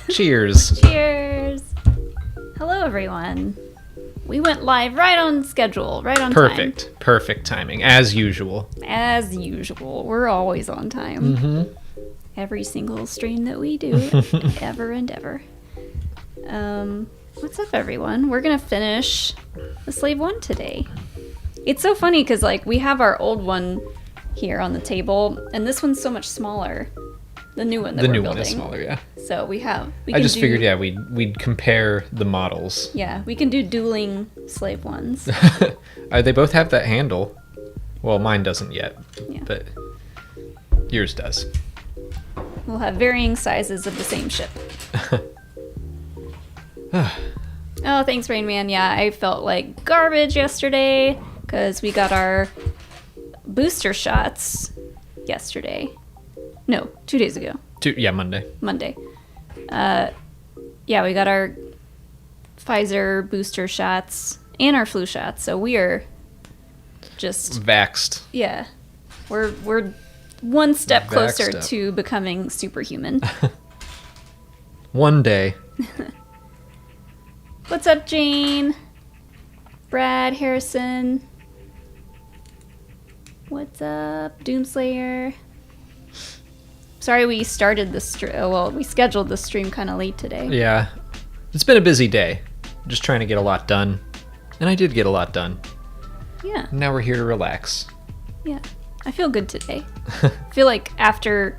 Cheers. Cheers. Hello, everyone. We went live right on schedule, right on time. Perfect timing, as usual. As usual. We're always on time. Mm-hmm. Every single stream that we do, ever and ever. What's up, everyone? We're going to finish the Slave 1 today. It's so funny because, like, we have our old one here on the table, and this one's so much smaller. The new one that we're building. The new one is smaller, yeah. So we figured, yeah, we'd compare the models. Yeah, we can do dueling Slave 1s. They both have that handle. Well, mine doesn't yet, yeah. But yours does. We'll have varying sizes of the same ship. Oh, thanks, Rain Man. Yeah, I felt like garbage yesterday because we got our booster shots yesterday. No, 2 days ago. Monday. Yeah, we got our Pfizer booster shots and our flu shots, so we are just vaxxed. Yeah, we're one step closer to becoming superhuman. One day. What's up, Jane? Brad, Harrison. What's up, Doomslayer? Sorry we started the stream. Well, we scheduled the stream kind of late today. Yeah. It's been a busy day. Just trying to get a lot done. And I did get a lot done. Yeah. Now we're here to relax. Yeah. I feel good today. I feel like after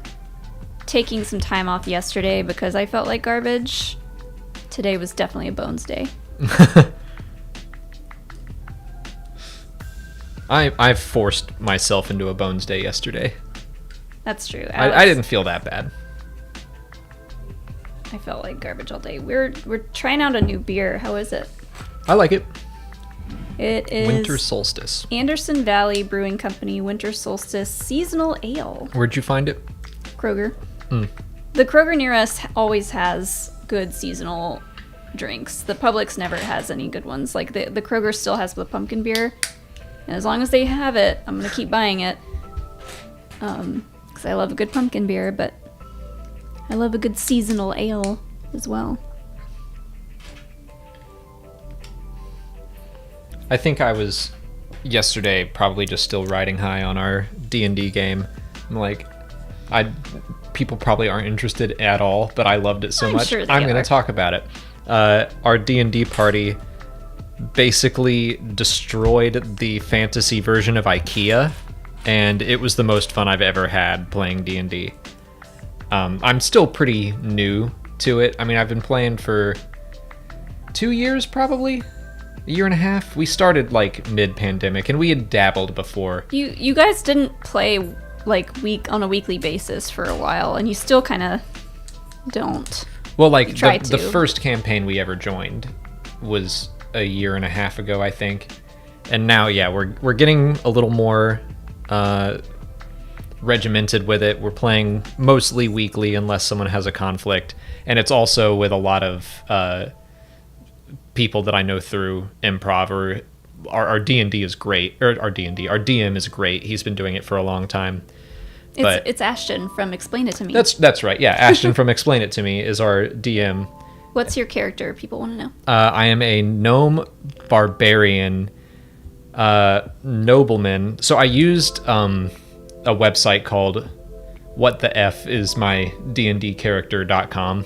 taking some time off yesterday because I felt like garbage, today was definitely a bones day. I forced myself into a bones day yesterday. That's true. I didn't feel that bad. I felt like garbage all day. We're trying out a new beer. How is it? I like it. It is Winter Solstice. Anderson Valley Brewing Company Winter Solstice Seasonal Ale. Where'd you find it? Kroger. Mm. The Kroger near us always has good seasonal drinks. The Publix never has any good ones. Like the Kroger still has the pumpkin beer. And as long as they have it, I'm going to keep buying it. Because I love a good pumpkin beer, but I love a good seasonal ale as well. I think I was yesterday probably just still riding high on our D&D game. I'm like, people probably aren't interested at all, but I loved it so much. Sure I'm going to talk about it. Our D&D party basically destroyed the fantasy version of IKEA, and it was the most fun I've ever had playing D&D. I'm still pretty new to it. I mean, I've been playing for 2 years, probably. A year and a half. We started like mid-pandemic, and we had dabbled before. You guys didn't play like on a weekly basis for a while, and you still kind of don't. Well, like the first campaign we ever joined was a year and a half ago, I think. And now, yeah, we're getting a little more regimented with it. We're playing mostly weekly unless someone has a conflict, and it's also with a lot of people that I know through improv. Or our D&D is great, or our DM is great. He's been doing it for a long time. It's Ashton from Explain It to Me. That's right. Yeah, Ashton from Explain It to Me is our DM. What's your character? People want to know. I am a gnome barbarian nobleman. So I used a website called whattheFismydndcharacter.com,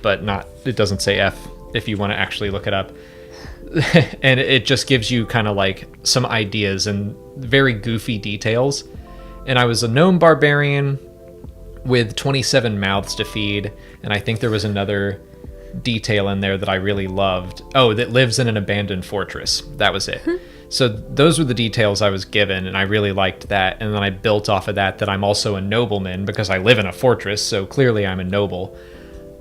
but it doesn't say F if you want to actually look it up. And it just gives you kind of like some ideas and very goofy details. And I was a gnome barbarian with 27 mouths to feed, and I think there was another detail in there that I really loved. Oh, that lives in an abandoned fortress. That was it. So those were the details I was given, and I really liked that. And then I built off of that I'm also a nobleman because I live in a fortress, so clearly I'm a noble.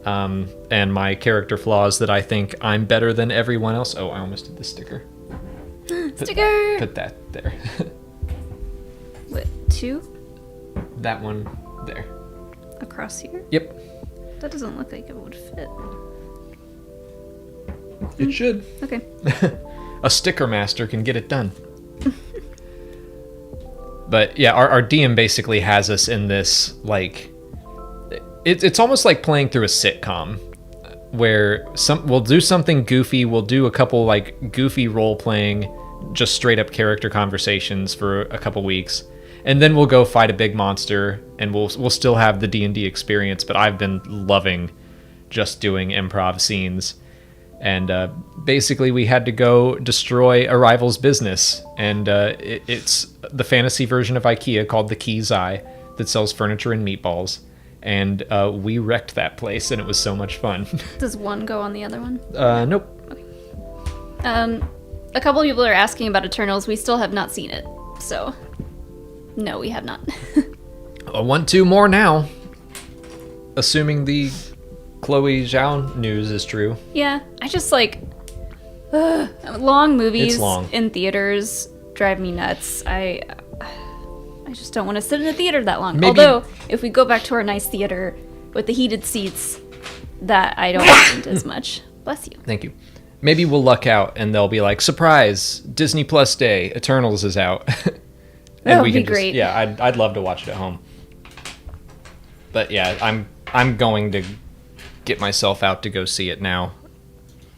And my character flaws that I think I'm better than everyone else. Oh, I almost did the sticker. Sticker! Put that there. What, 2? That one there. Across here? Yep. That doesn't look like it would fit. It should. Okay. A sticker master can get it done. But yeah, our DM basically has us in this, like, it's almost like playing through a sitcom where we'll do something goofy. We'll do a couple like goofy role playing, just straight up character conversations for a couple weeks. And then we'll go fight a big monster, and we'll still have the D&D experience. But I've been loving just doing improv scenes. And basically, we had to go destroy a rival's business. And it's the fantasy version of IKEA called the Key's Eye that sells furniture and meatballs. And we wrecked that place, and it was so much fun. Does one go on the other one? Nope. Okay. A couple people are asking about Eternals. We still have not seen it, so... No, we have not. I want to more now. Assuming the Chloe Zhao news is true. Yeah, I just like... long movies It's long. in theaters drive me nuts. I just don't want to sit in a theater that long. Maybe- Although, if we go back to our nice theater with the heated seats, that I don't mind as much. Bless you. Thank you. Maybe we'll luck out, and they'll be like, surprise, Disney Plus Day, Eternals is out. That would be great. Yeah, I'd love to watch it at home. But yeah, I'm going to get myself out to go see it now.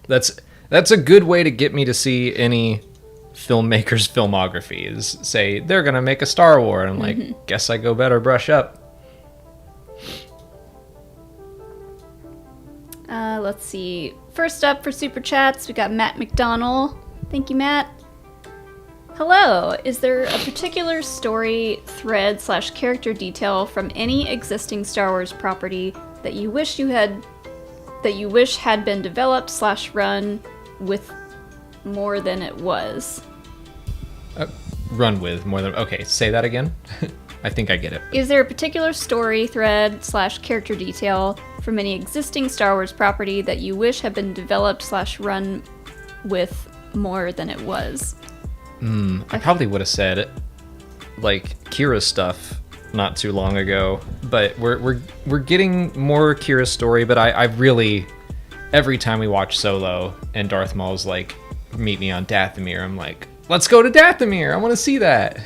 That's a good way to get me to see any filmmaker's filmography, is say they're gonna make a Star Wars, and I'm like, guess I go better brush up. Let's see. First up for Super Chats, we got Matt McDonald. Thank you, Matt. Hello. Is there a particular story, thread / character detail from any existing Star Wars property that you wish had been developed / run with more than it was? Run with more than... Okay, say that again. I think I get it. Is there a particular story, thread / character detail from any existing Star Wars property that you wish had been developed / run with more than it was? I probably would have said like Kira's stuff not too long ago, but we're getting more Kira's story. But I really, every time we watch Solo and Darth Maul's like, meet me on Dathomir, I'm like, let's go to Dathomir. I want to see that.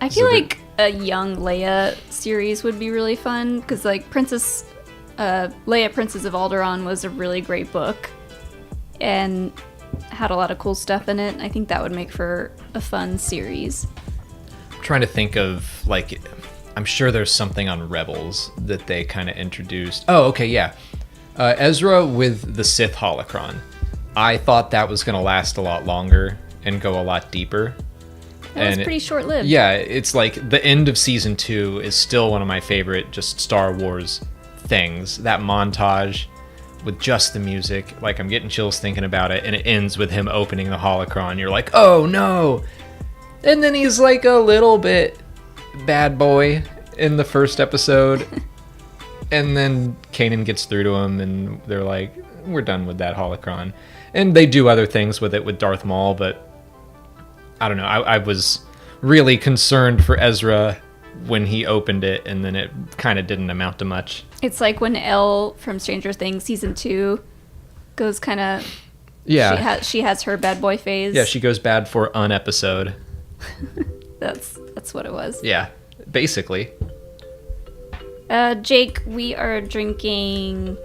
I feel like a young Leia series would be really fun, because like Leia Princess of Alderaan was a really great book and had a lot of cool stuff in it. I think that would make for a fun series. I'm trying to think of like, I'm sure there's something on Rebels that they kind of introduced. Oh, okay, yeah. Ezra with the Sith holocron. I thought that was going to last a lot longer and go a lot deeper. That was pretty short-lived. Yeah, it's like the end of season 2 is still one of my favorite just Star Wars things. That montage with just the music, like I'm getting chills thinking about it, and it ends with him opening the holocron. You're like, oh no! And then he's like a little bit bad boy in the first episode, and then Kanan gets through to him, and they're like, we're done with that holocron. And they do other things with it with Darth Maul, but I don't know. I was really concerned for Ezra when he opened it, and then it kind of didn't amount to much. It's like when Elle from Stranger Things season 2 goes kind of... Yeah. She has her bad boy phase. Yeah, she goes bad for an episode. That's what it was. Yeah, basically. Jake, we are drinking...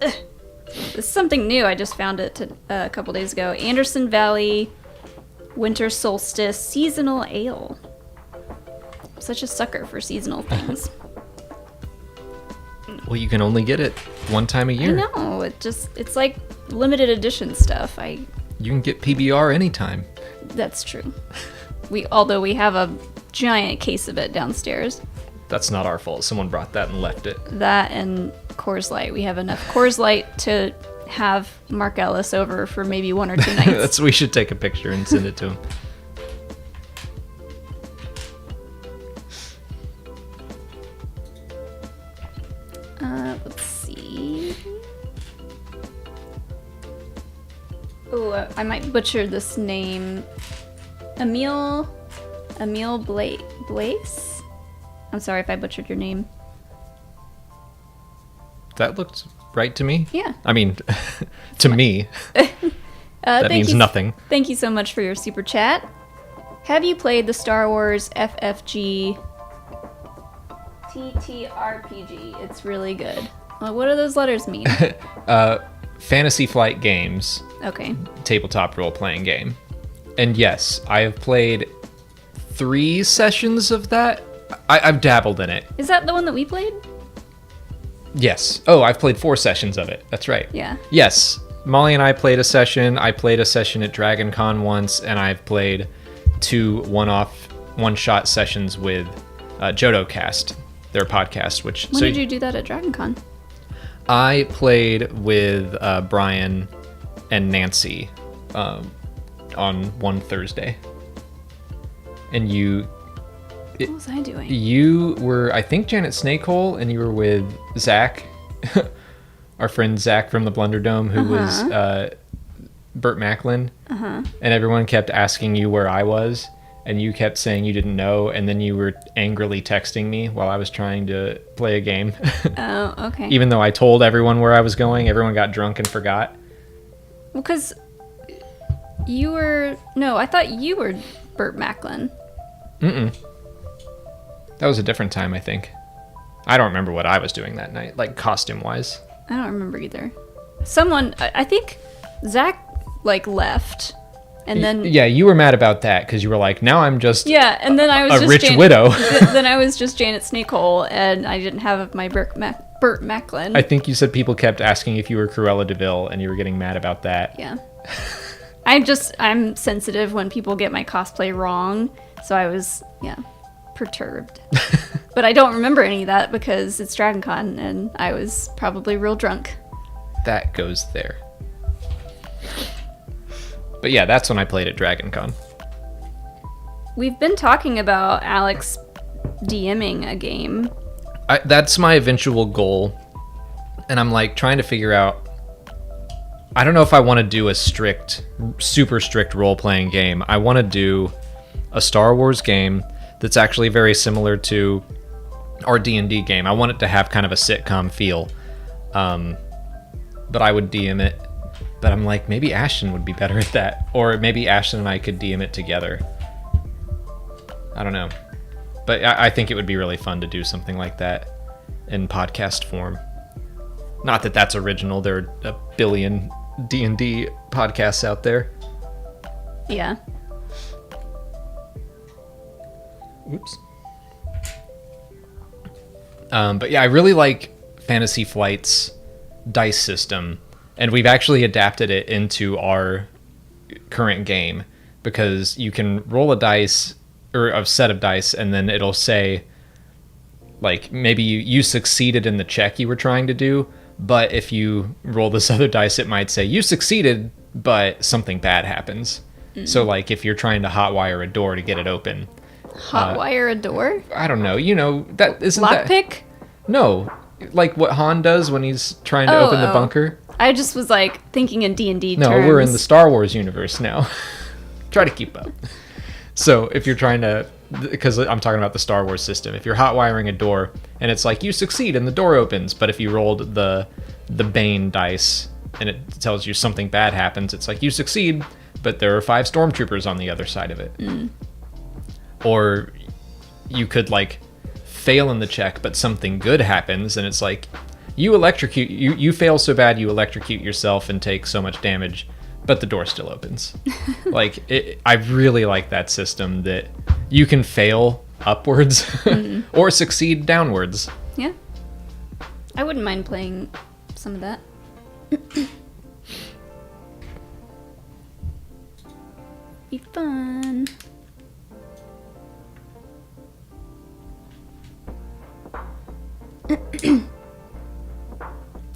This is something new. I just found it a couple days ago. Anderson Valley Winter Solstice Seasonal Ale. I'm such a sucker for seasonal things. Well, you can only get it one time a year. I know. It's like limited edition stuff. You can get PBR anytime. That's true. Although we have a giant case of it downstairs. That's not our fault. Someone brought that and left it. That and Coors Light. We have enough Coors Light to have Mark Ellis over for maybe 1 or 2 nights. We should take a picture and send it to him. Let's see. Oh, I might butcher this name. Emil Blaise? I'm sorry if I butchered your name. That looked right to me. Yeah. I mean, to me. That means nothing. Thank you so much for your super chat. Have you played the Star Wars FFG TTRPG. It's really good. Well, what do those letters mean? Fantasy Flight Games. Okay. Tabletop role-playing game. And yes, I have played 3 sessions of that. I've dabbled in it. Is that the one that we played? Yes. Oh, I've played 4 sessions of it. That's right. Yeah. Yes. Molly and I played a session. I played a session at DragonCon once, and I've played 2 one-shot sessions with JodoCast, their podcast. When did you do that at DragonCon? I played with Brian and Nancy on one Thursday. And what was I doing? You were, I think, Janet Snakehole, and you were with Zach, our friend Zach from the Blunder Dome, who was Burt Macklin. And everyone kept asking you where I was, and you kept saying you didn't know, and then you were angrily texting me while I was trying to play a game. Oh, okay. Even though I told everyone where I was going, everyone got drunk and forgot. Well, because you were... No, I thought you were Burt Macklin. Mm-mm. That was a different time, I think. I don't remember what I was doing that night, like costume-wise. I don't remember either. Someone... I think Zach, left. And then... Yeah, you were mad about that, because you were like, now I'm just and then I was a just rich widow. Then I was just Janet Snakehole, and I didn't have my Burt Macklin. I think you said people kept asking if you were Cruella DeVille, and you were getting mad about that. Yeah. I'm sensitive when people get my cosplay wrong, so I was, perturbed. But I don't remember any of that because it's DragonCon, and I was probably real drunk. That goes there. But yeah, that's when I played at DragonCon. We've been talking about Alex DMing a game. That's my eventual goal. And I'm trying to figure out, I don't know if I want to do a super strict role-playing game. I want to do a Star Wars game that's actually very similar to our D&D game. I want it to have kind of a sitcom feel. But I would DM it. But I'm maybe Ashton would be better at that. Or maybe Ashton and I could DM it together. I don't know. But I think it would be really fun to do something like that in podcast form. Not that that's original. There are a billion D&D podcasts out there. Yeah. Oops. But yeah, I really like Fantasy Flight's dice system. And we've actually adapted it into our current game because you can roll a dice or a set of dice, and then it'll say, maybe you succeeded in the check you were trying to do, but if you roll this other dice, it might say you succeeded, but something bad happens. So, if you're trying to hotwire a door to get it open. Hotwire a door? I don't know. That isn't Lockpick? No. What Han does when he's trying to open the bunker. I just was thinking in D&D terms. No, we're in the Star Wars universe now. Try to keep up. So if you're trying to, because I'm talking about the Star Wars system, if you're hotwiring a door and it's you succeed and the door opens, but if you rolled the Bane dice and it tells you something bad happens, it's you succeed, but there are 5 stormtroopers on the other side of it. Or you could fail in the check, but something good happens, and it's you electrocute, you fail so bad you electrocute yourself and take so much damage, but the door still opens. I really like that system that you can fail upwards or succeed downwards. Yeah. I wouldn't mind playing some of that. Be fun.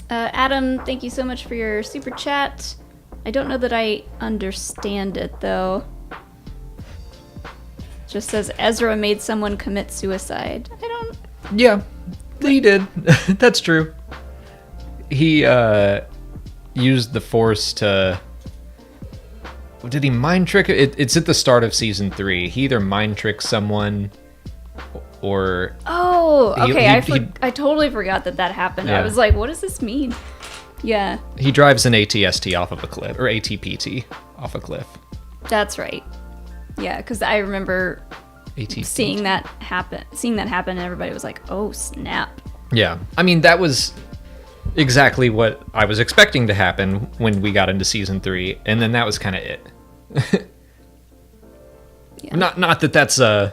Adam, thank you so much for your super chat. I don't know that I understand it, though. It just says Ezra made someone commit suicide. I don't... Yeah, he did. That's true. He used the Force to... Did he mind trick? It's at the start of season 3. He either mind tricked someone or... Oh, okay. I totally forgot that happened. Yeah. I was like, what does this mean? Yeah. He drives an ATST off of a cliff, or ATPT off a cliff. That's right. Yeah, because I remember AT. seeing that happen, and everybody was like, "Oh snap!" Yeah, I mean that was exactly what I was expecting to happen when we got into season 3, and then that was kind of it. Yeah. Not that that's a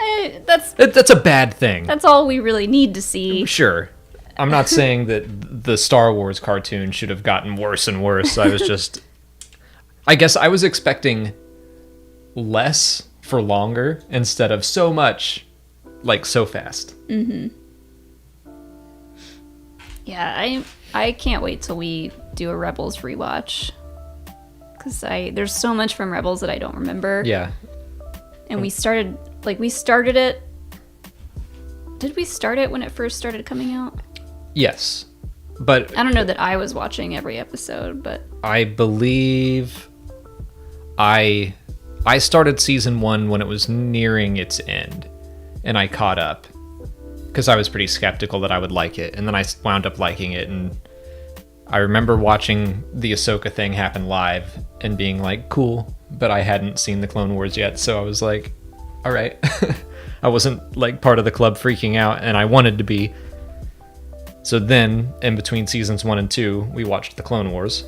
bad thing. That's all we really need to see. Sure. I'm not saying that the Star Wars cartoon should have gotten worse and worse. I guess I was expecting less for longer instead of so much, like so fast. Mm-hmm. Yeah, I can't wait till we do a Rebels rewatch. Because there's so much from Rebels that I don't remember. Yeah. And we started it. Did we start it when it first started coming out? Yes. But I don't know that I was watching every episode, but I believe I started season 1 when it was nearing its end, and I caught up because I was pretty skeptical that I would like it, and then I wound up liking it. And I remember watching the Ahsoka thing happen live and being like, cool, but I hadn't seen the Clone Wars yet, so I was like, all right. I wasn't like part of the club freaking out, and I wanted to be. So then, in between seasons 1 and 2, we watched the Clone Wars.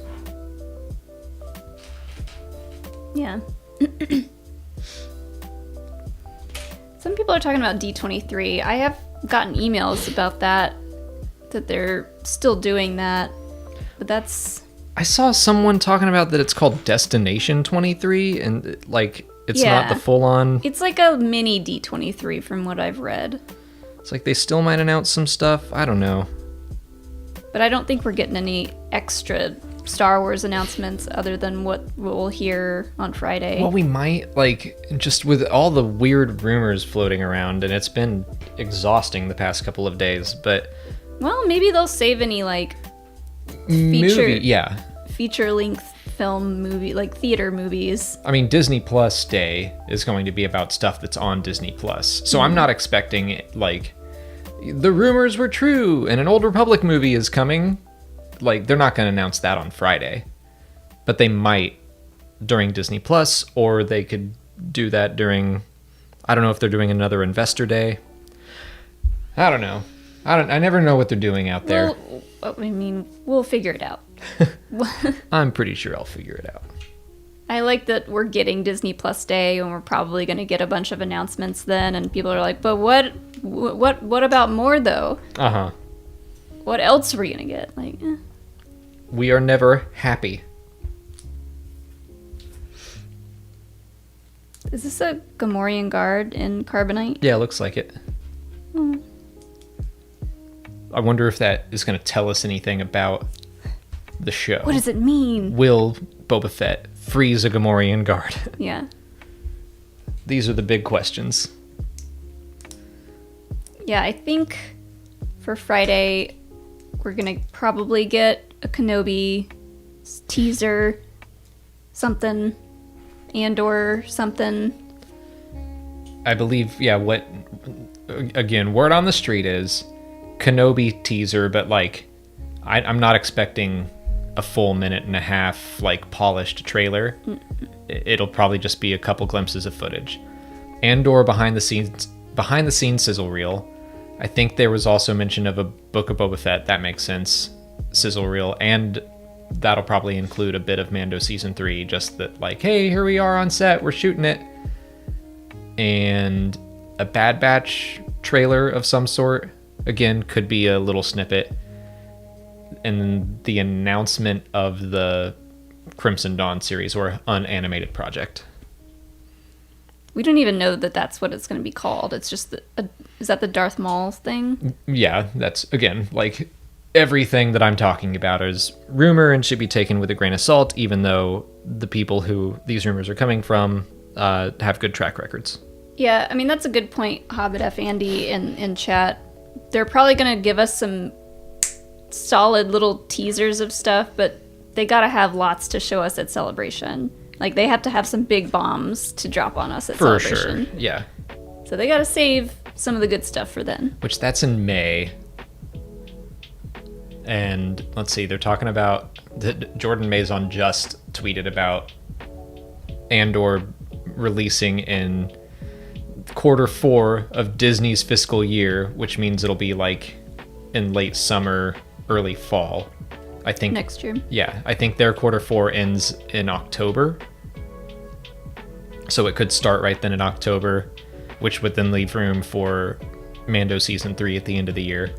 Yeah. Some people are talking about D23. I have gotten emails about that they're still doing that, but that's... I saw someone talking about that it's called Destination 23, and like it's not the full-on... It's like a mini D23 from what I've read. It's like they still might announce some stuff. I don't know. But I don't think we're getting any extra Star Wars announcements other than what we'll hear on Friday. Well, we might, like, just with all the weird rumors floating around, and it's been exhausting the past couple of days, but... Well, maybe they'll save any, like, feature-length film movie, like theater movies. I mean, Disney Plus Day is going to be about stuff that's on Disney Plus, so I'm not expecting, like... The rumors were true, and an Old Republic movie is coming. Like, they're not going to announce that on Friday. But they might during Disney Plus, or they could do that during... I don't know if they're doing another Investor Day. I don't know. I never know what they're doing out there. Well, I mean, we'll figure it out. I'm pretty sure I'll figure it out. I like that we're getting Disney Plus Day, and we're probably going to get a bunch of announcements then, and people are like, but what about more, though? Uh-huh. What else are we going to get? Like, We are never happy. Is this a Gamorrean guard in Carbonite? Yeah, it looks like it. I wonder if that is going to tell us anything about the show. What does it mean? Will Boba Fett freeze a Gamorrean guard? Yeah. These are the big questions. Yeah, I think for Friday, we're going to probably get a Kenobi teaser, something, Andor something. I believe, what, again, word on the street is Kenobi teaser, but like, I'm not expecting a full minute and a half, like, polished trailer. It'll probably just be a couple glimpses of footage. Andor behind the scenes sizzle reel. I think there was also mention of a Book of Boba Fett. That makes sense. Sizzle reel. And that'll probably include a bit of Mando Season 3. Just that, like, hey, here we are on set. We're shooting it. And a Bad Batch trailer of some sort. Again, could be a little snippet. And then the announcement of the Crimson Dawn series or unanimated project. We don't even know that that's what it's going to be called. It's just, is that the Darth Maul thing? Yeah, that's, again, like, everything that I'm talking about is rumor and should be taken with a grain of salt, even though the people who these rumors are coming from have good track records. Yeah, I mean, that's a good point, Hobbit F. Andy in chat. They're probably going to give us some solid little teasers of stuff, but they got to have lots to show us at Celebration. Like, they have to have some big bombs to drop on us at Celebration. For sure, yeah. So they got to save some of the good stuff for then. Which, that's in May. And, let's see, they're talking about... Jordan Maison just tweeted about Andor releasing in quarter 4 of Disney's fiscal year, which means it'll be like in late summer, early fall. I think next year. Yeah, I think their quarter 4 ends in October. So it could start right then in October, which would then leave room for Mando season 3 at the end of the year.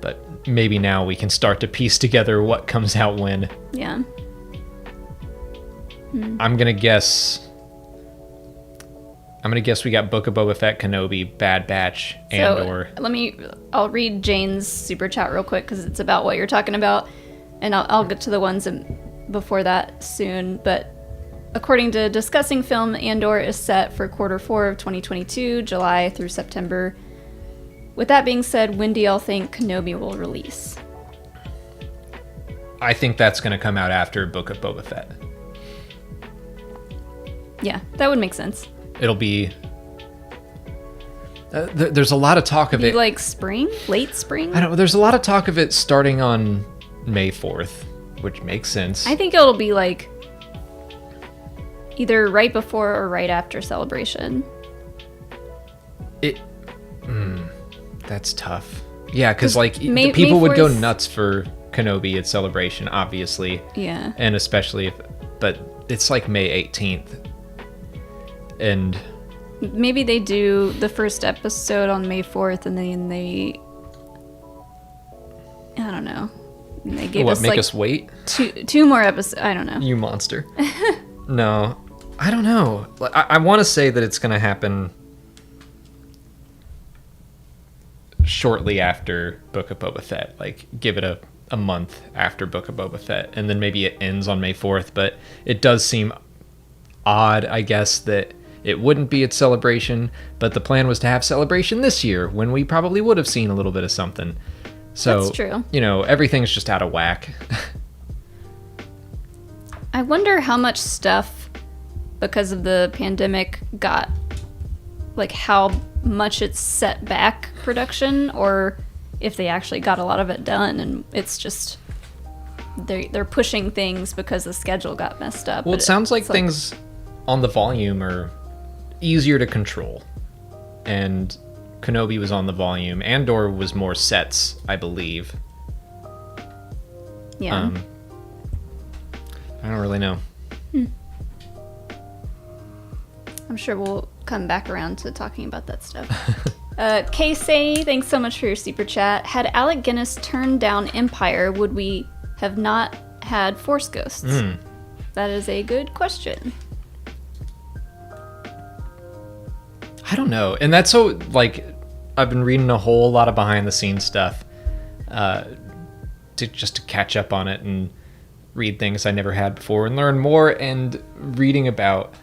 But maybe now we can start to piece together what comes out when. Yeah. I'm gonna guess we got Book of Boba Fett, Kenobi, Bad Batch, Andor. So I'll read Jane's super chat real quick because it's about what you're talking about, and I'll get to the ones before that soon. But according to Discussing Film, Andor is set for quarter 4 of 2022, July through September. With that being said, when do y'all think Kenobi will release? I think that's gonna come out after Book of Boba Fett. Yeah, that would make sense. It'll be... there's a lot of talk of it... like spring? Late spring? I don't know. There's a lot of talk of it starting on May 4th, which makes sense. I think it'll be like either right before or right after Celebration. That's tough. Yeah, because like May people would go 4th nuts for Kenobi at Celebration, obviously. Yeah. And especially but it's like May 18th. And maybe they do the first episode on May 4th and then I don't know. They gave us make like us wait? Two more episodes. I don't know. You monster. No, I don't know. I want to say that it's going to happen shortly after Book of Boba Fett. Like, give it a month after Book of Boba Fett. And then maybe it ends on May 4th. But it does seem odd, I guess, that it wouldn't be at Celebration. But the plan was to have Celebration this year, when we probably would have seen a little bit of something. So, that's true. You know, everything's just out of whack. I wonder how much stuff, because of the pandemic, got, like, how much it's set back production, or if they actually got a lot of it done, and it's just they're pushing things because the schedule got messed up. Well, it sounds like things on the volume are easier to control, and Kenobi was on the volume. Andor was more sets, I believe. Yeah. I don't really know. I'm sure we'll come back around to talking about that stuff. Casey, thanks so much for your super chat. Had Alec Guinness turned down Empire, would we have not had Force Ghosts? That is a good question. I don't know. And that's so, like, I've been reading a whole lot of behind the scenes stuff to catch up on it and read things I never had before and learn more. And reading about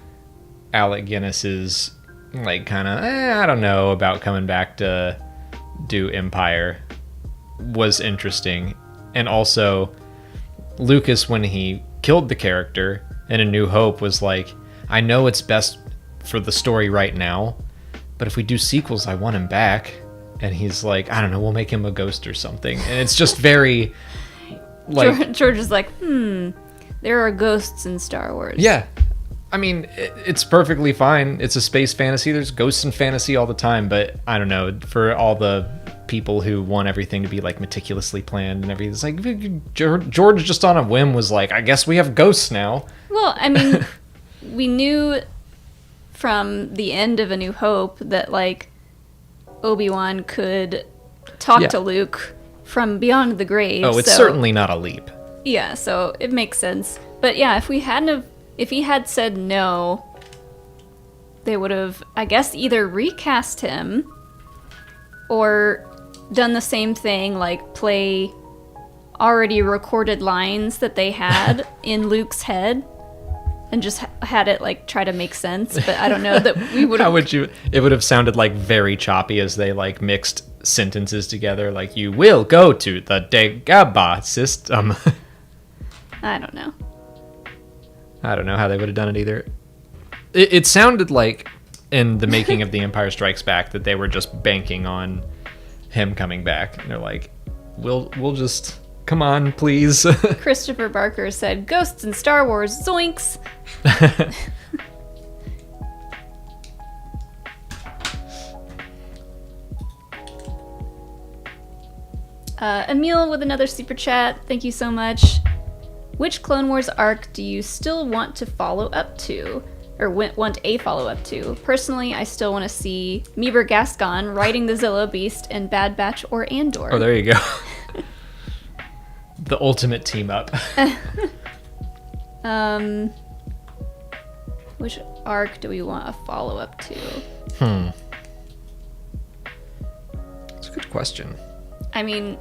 Alec Guinness's, like, kind of, I don't know about coming back to do Empire was interesting. And also, Lucas, when he killed the character in A New Hope, was like, I know it's best for the story right now, but if we do sequels, I want him back. And he's like, I don't know, we'll make him a ghost or something. And it's just very, like... George is like, there are ghosts in Star Wars. Yeah. I mean, it's perfectly fine. It's a space fantasy. There's ghosts in fantasy all the time. But I don't know, for all the people who want everything to be, like, meticulously planned and everything, it's like, George just on a whim was like, I guess we have ghosts now. Well, I mean, we knew from the end of A New Hope that, like, Obi-Wan could talk to Luke from beyond the grave. Oh, it's certainly not a leap. Yeah, so it makes sense. But yeah, if he had said no, they would have, I guess, either recast him or done the same thing, like play already recorded lines that they had in Luke's head and just had it, like, try to make sense. But I don't know that we would have... How would you... It would have sounded, like, very choppy as they, like, mixed sentences together. Like, you will go to the Dagobah system. I don't know. I don't know how they would have done it either. It sounded like, in the making of The Empire Strikes Back, that they were just banking on him coming back. And they're like, we'll just... Come on, please. Christopher Barker said, ghosts in Star Wars, zoinks. Emil with another super chat. Thank you so much. Which Clone Wars arc do you still want to follow up to? Or want a follow-up to? Personally, I still want to see Meeber Gascon riding the Zillo Beast in Bad Batch or Andor. Oh, there you go. The ultimate team up. Which arc do we want a follow-up to? That's a good question. I mean...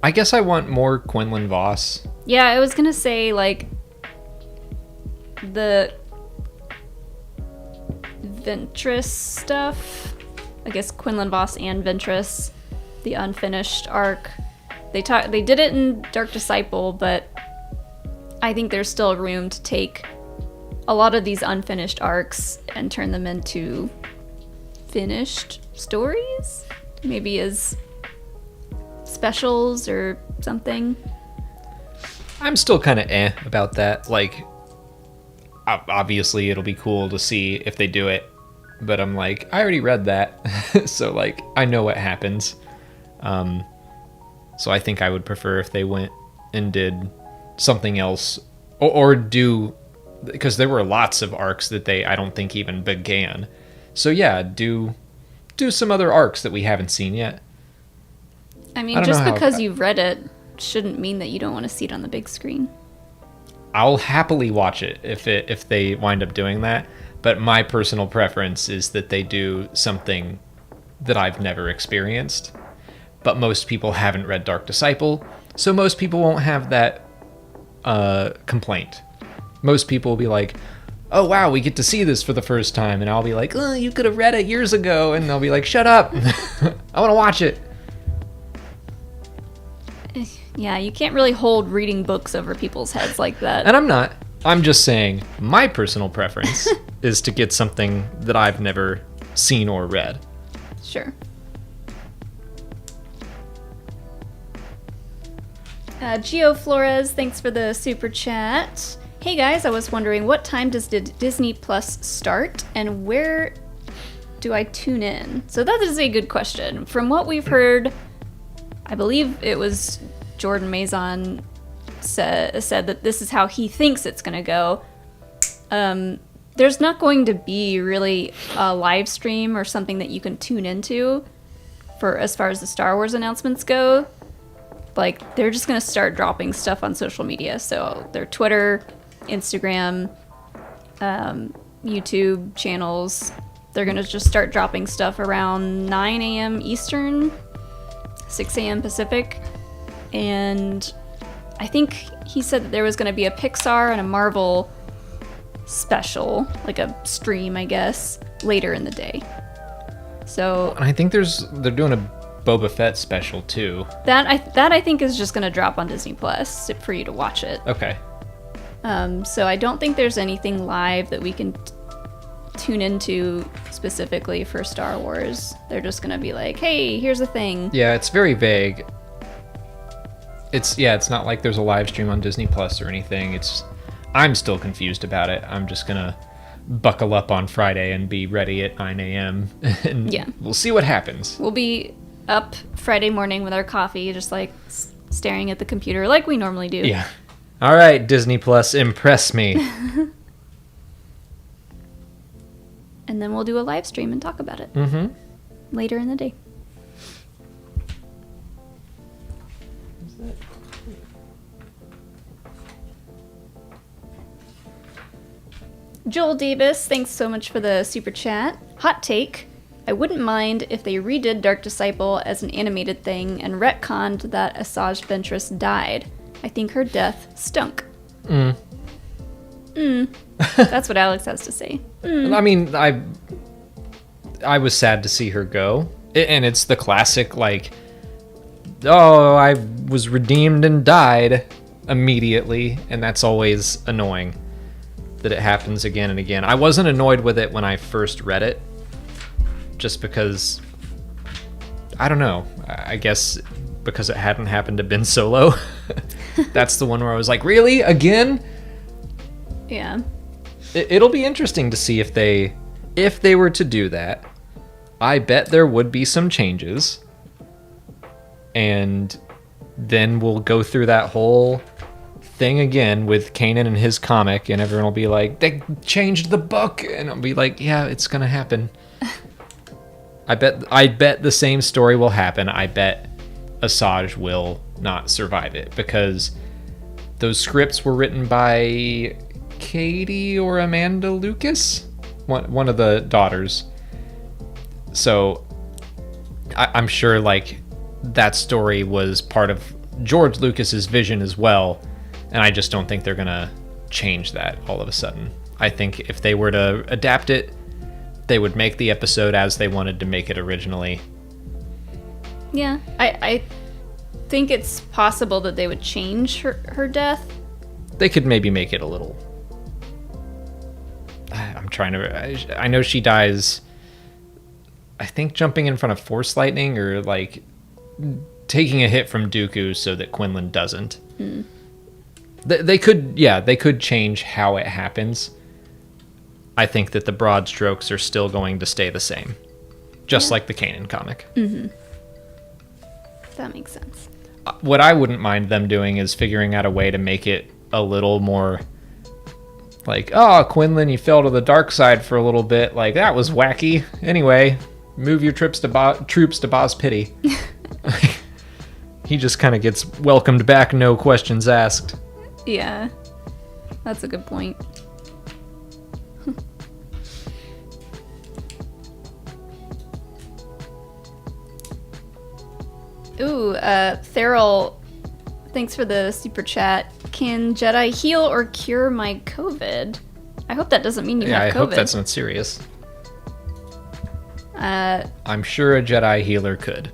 I guess I want more Quinlan Voss. Yeah, I was gonna say, like... the... Ventress stuff. I guess Quinlan Voss and Ventress. The unfinished arc. They did it in Dark Disciple, but I think there's still room to take a lot of these unfinished arcs and turn them into finished stories, maybe as specials or something. I'm still kind of about that. Like, obviously it'll be cool to see if they do it, but I'm like, I already read that. So like, I know what happens. So I think I would prefer if they went and did something else, or do, because there were lots of arcs that I don't think even began. So yeah, do some other arcs that we haven't seen yet. I mean, just because you've read it shouldn't mean that you don't want to see it on the big screen. I'll happily watch it if they wind up doing that, but my personal preference is that they do something that I've never experienced. But most people haven't read Dark Disciple, so most people won't have that complaint. Most people will be like, oh wow, we get to see this for the first time, and I'll be like, oh, you could have read it years ago, and they'll be like, shut up, I want to watch it. Yeah, you can't really hold reading books over people's heads like that. And I'm not. I'm just saying my personal preference is to get something that I've never seen or read. Sure. Gio Flores, thanks for the super chat. Hey guys, I was wondering, what time does Disney Plus start, and where do I tune in? So that is a good question. From what we've heard, I believe it was Jordan Mazon said that this is how he thinks it's going to go. There's not going to be really a live stream or something that you can tune into for as far as the Star Wars announcements go. Like, they're just going to start dropping stuff on social media. So their Twitter, Instagram, YouTube channels, they're going to just start dropping stuff around 9 a.m. Eastern, 6 a.m. Pacific. And I think he said that there was going to be a Pixar and a Marvel special, like a stream, I guess, later in the day. So I think they're doing a Boba Fett special too. That I think is just going to drop on Disney Plus for you to watch it. Okay. So I don't think there's anything live that we can tune into specifically for Star Wars. They're just going to be like, hey, here's a thing. Yeah, it's very vague. It's not like there's a live stream on Disney Plus or anything. I'm still confused about it. I'm just going to buckle up on Friday and be ready at 9 a.m. and yeah. We'll see what happens. We'll be up Friday morning with our coffee, just like staring at the computer like we normally do. Yeah. All right, Disney Plus, impress me. And then we'll do a live stream and talk about it later in the day. Joel Davis, thanks so much for the super chat. Hot take. I wouldn't mind if they redid Dark Disciple as an animated thing and retconned that Asajj Ventress died. I think her death stunk. That's what Alex has to say. I mean, I was sad to see her go. And it's the classic, like, oh, I was redeemed and died immediately. And that's always annoying that it happens again and again. I wasn't annoyed with it when I first read it, just because, I don't know, I guess because it hadn't happened to Ben Solo. That's the one where I was like, really? Again? Yeah. It'll be interesting to see if they were to do that. I bet there would be some changes. and then we'll go through that whole thing again with Kanan and his comic, and everyone will be like, they changed the book, and I'll be like, yeah, it's gonna happen. I bet the same story will happen. I bet Asajj will not survive it, because those scripts were written by Katie or Amanda Lucas, one of the daughters. So I'm sure like that story was part of George Lucas's vision as well, and I just don't think they're gonna change that all of a sudden. I think if they were to adapt it, they would make the episode as they wanted to make it originally. Yeah, I think it's possible that they would change her death. They could maybe make it a little... I know she dies, I think, jumping in front of Force Lightning, or like taking a hit from Dooku so that Quinlan doesn't. They could change how it happens. I think that the broad strokes are still going to stay the same, just like the Kanan comic. That makes sense. What I wouldn't mind them doing is figuring out a way to make it a little more like, oh, Quinlan, you fell to the dark side for a little bit. Like, that was wacky. Anyway, move your troops to Boz Pity. He just kind of gets welcomed back, no questions asked. Yeah, that's a good point. Ooh, Theral, thanks for the super chat. Can Jedi heal or cure my COVID? I hope that doesn't mean you have COVID. I hope that's not serious. I'm sure a Jedi healer could.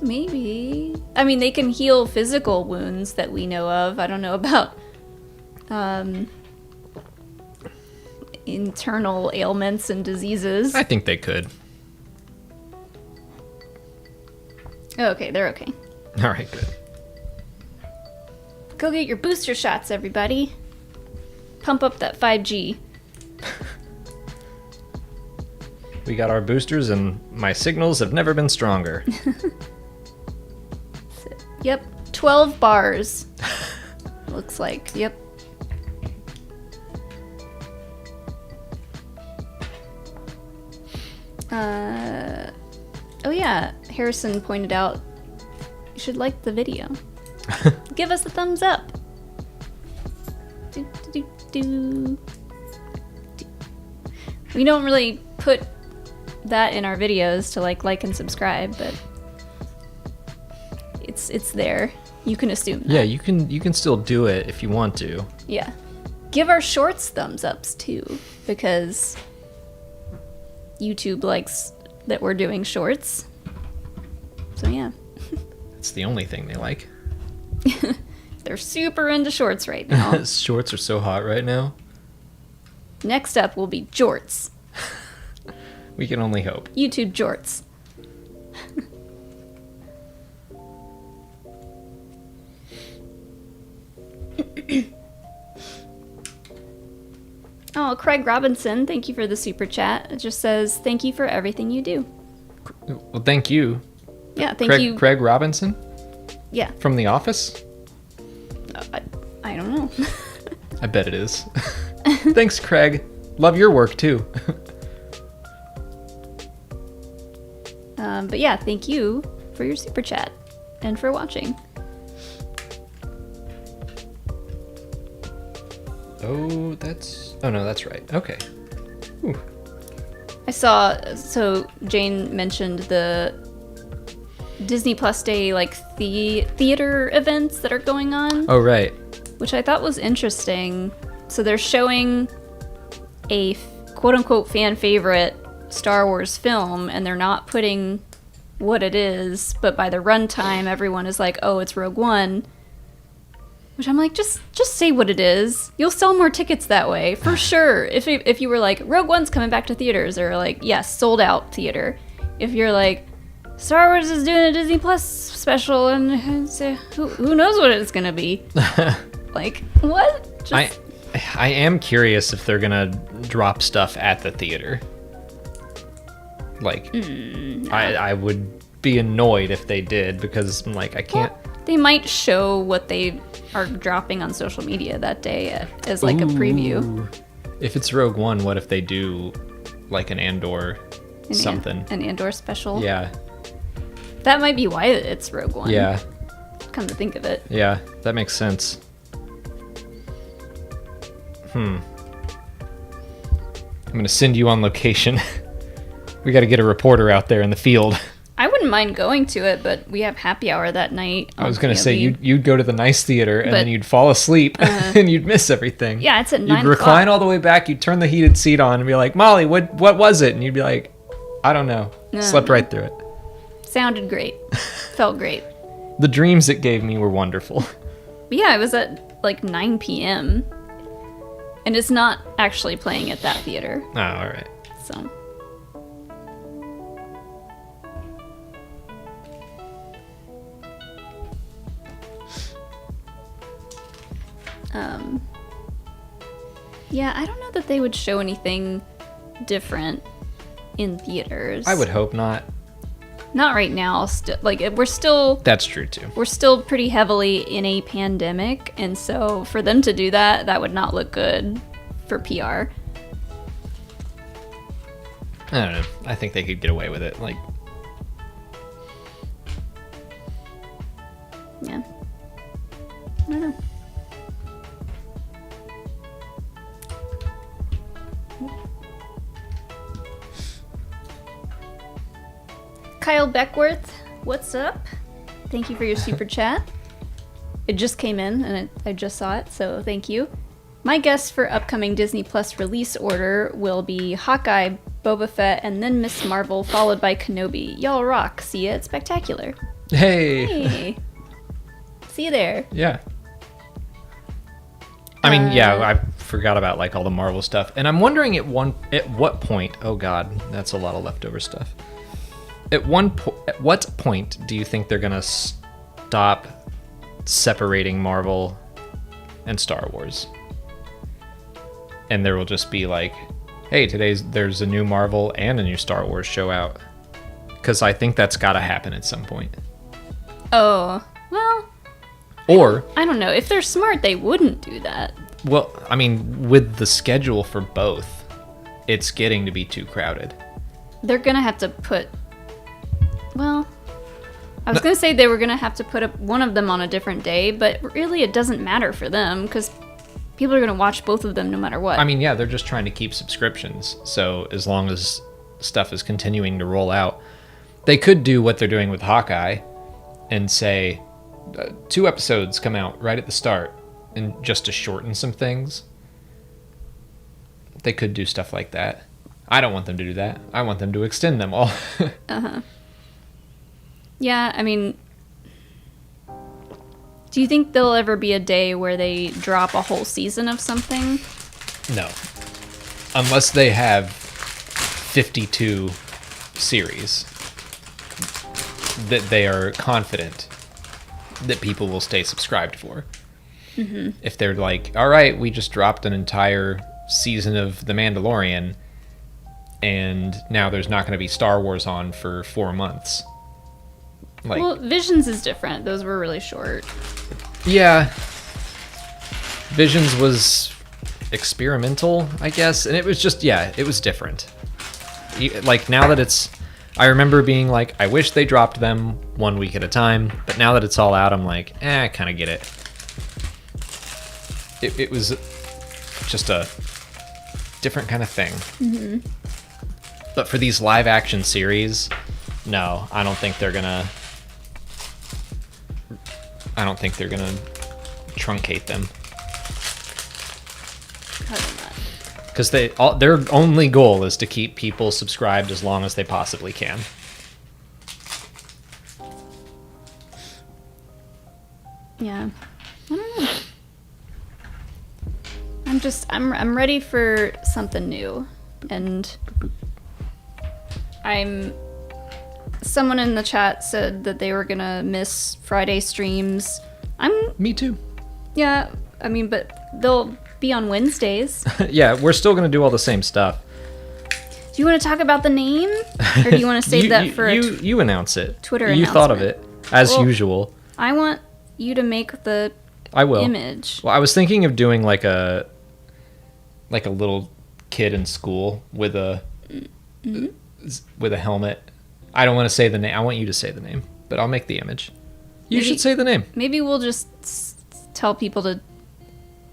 Maybe. I mean, they can heal physical wounds that we know of. I don't know about internal ailments and diseases. I think they could. Oh, okay, they're okay. All right, good. Go get your booster shots, everybody. Pump up that 5G. We got our boosters, and my signals have never been stronger. Yep, 12 bars. Looks like, yep. Oh yeah, Harrison pointed out you should like the video. Give us a thumbs up. We don't really put that in our videos to like and subscribe, but it's there. You can assume that. Yeah, you can still do it if you want to. Yeah. Give our shorts thumbs ups too, because YouTube likes that we're doing shorts. So yeah. It's the only thing they like. They're super into shorts right now. Shorts are so hot right now. Next up will be jorts. We can only hope. YouTube jorts. Oh, Craig Robinson, thank you for the super chat. It just says, thank you for everything you do. Well, thank you. Yeah, thank you. Craig Robinson? Yeah. From The Office? I don't know. I bet it is. Thanks, Craig. Love your work, too. But yeah, thank you for your super chat and for watching. Oh, no, that's right. Okay. Ooh. So Jane mentioned the Disney Plus Day, like, theater events that are going on. Oh, right. Which I thought was interesting. So they're showing a quote-unquote fan favorite Star Wars film, and they're not putting what it is, but by the runtime, everyone is like, oh, it's Rogue One. Which I'm like, just say what it is. You'll sell more tickets that way, for sure. If you were like, Rogue One's coming back to theaters, or like, yes, sold out theater. If you're like, Star Wars is doing a Disney Plus special, and who knows what it's gonna be. Like, what? I am curious if they're gonna drop stuff at the theater. Like, I would be annoyed if they did, because I'm like, I can't. They might show what they are dropping on social media that day as like a preview. If it's Rogue One, what if they do like an Andor something? An Andor special? Yeah. That might be why it's Rogue One. Yeah. Come to think of it. Yeah, that makes sense. I'm going to send you on location. We got to get a reporter out there in the field. I wouldn't mind going to it, but we have happy hour that night. I was going to say, you'd go to the nice theater, and then you'd fall asleep, and you'd miss everything. Yeah, it's at 9 You'd recline all the way back, you'd turn the heated seat on, and be like, Molly, what was it? And you'd be like, I don't know. Slept right through it. Sounded great. Felt great. The dreams it gave me were wonderful. But yeah, it was at like 9 p.m. And it's not actually playing at that theater. Oh, all right. So... yeah, I don't know that they would show anything different in theaters. I would hope not. Not right now. We're still... That's true, too. We're still pretty heavily in a pandemic, and so for them to do that, that would not look good for PR. I don't know. I think they could get away with it. Like... Yeah. I don't know. Kyle Beckworth, what's up? Thank you for your super chat. It just came in and I just saw it, so thank you. My guess for upcoming Disney Plus release order will be Hawkeye, Boba Fett, and then Miss Marvel, followed by Kenobi. Y'all rock. See ya at Spectacular. Hey! See you there. Yeah. I mean, yeah, I forgot about like all the Marvel stuff. And I'm wondering at what point, oh god, that's a lot of leftover stuff. At what point do you think they're gonna stop separating Marvel and Star Wars? And there will just be like, hey, there's a new Marvel and a new Star Wars show out. Because I think that's gotta happen at some point. Oh, well. Or I don't know. If they're smart, they wouldn't do that. Well, I mean, with the schedule for both, it's getting to be too crowded. They're gonna have to put... Well, I was going to say they were going to have to put up one of them on a different day, but really it doesn't matter for them because people are going to watch both of them no matter what. I mean, yeah, they're just trying to keep subscriptions. So as long as stuff is continuing to roll out, they could do what they're doing with Hawkeye and say 2 episodes come out right at the start, and just to shorten some things. They could do stuff like that. I don't want them to do that. I want them to extend them all. Uh-huh. Yeah, I mean, do you think there'll ever be a day where they drop a whole season of something? No. Unless they have 52 series that they are confident that people will stay subscribed for. Mm-hmm. If they're like, all right, we just dropped an entire season of The Mandalorian, and now there's not going to be Star Wars on for 4 months. Like, well, Visions is different. Those were really short. Yeah. Visions was experimental, I guess. And it was just, yeah, it was different. Like, now that it's... I remember being like, I wish they dropped them 1 week at a time. But now that it's all out, I'm like, I kind of get it. It was just a different kind of thing. Mm-hmm. But for these live action series, no, I don't think they're gonna truncate them. Because their only goal is to keep people subscribed as long as they possibly can. Yeah, I don't know. I'm ready for something new, and someone in the chat said that they were gonna miss Friday streams. Me too. Yeah, I mean, but they'll be on Wednesdays. Yeah, we're still gonna do all the same stuff. Do Do you want to talk about the name? Or do you want to save that for you announce it. Twitter You thought of announcement? it, as usual. I want you to make the I will. image. Well, I was thinking of doing like a little kid in school with a helmet. I don't want to say the name. I want you to say the name, but I'll make the image. You should say the name. Maybe we'll just tell people to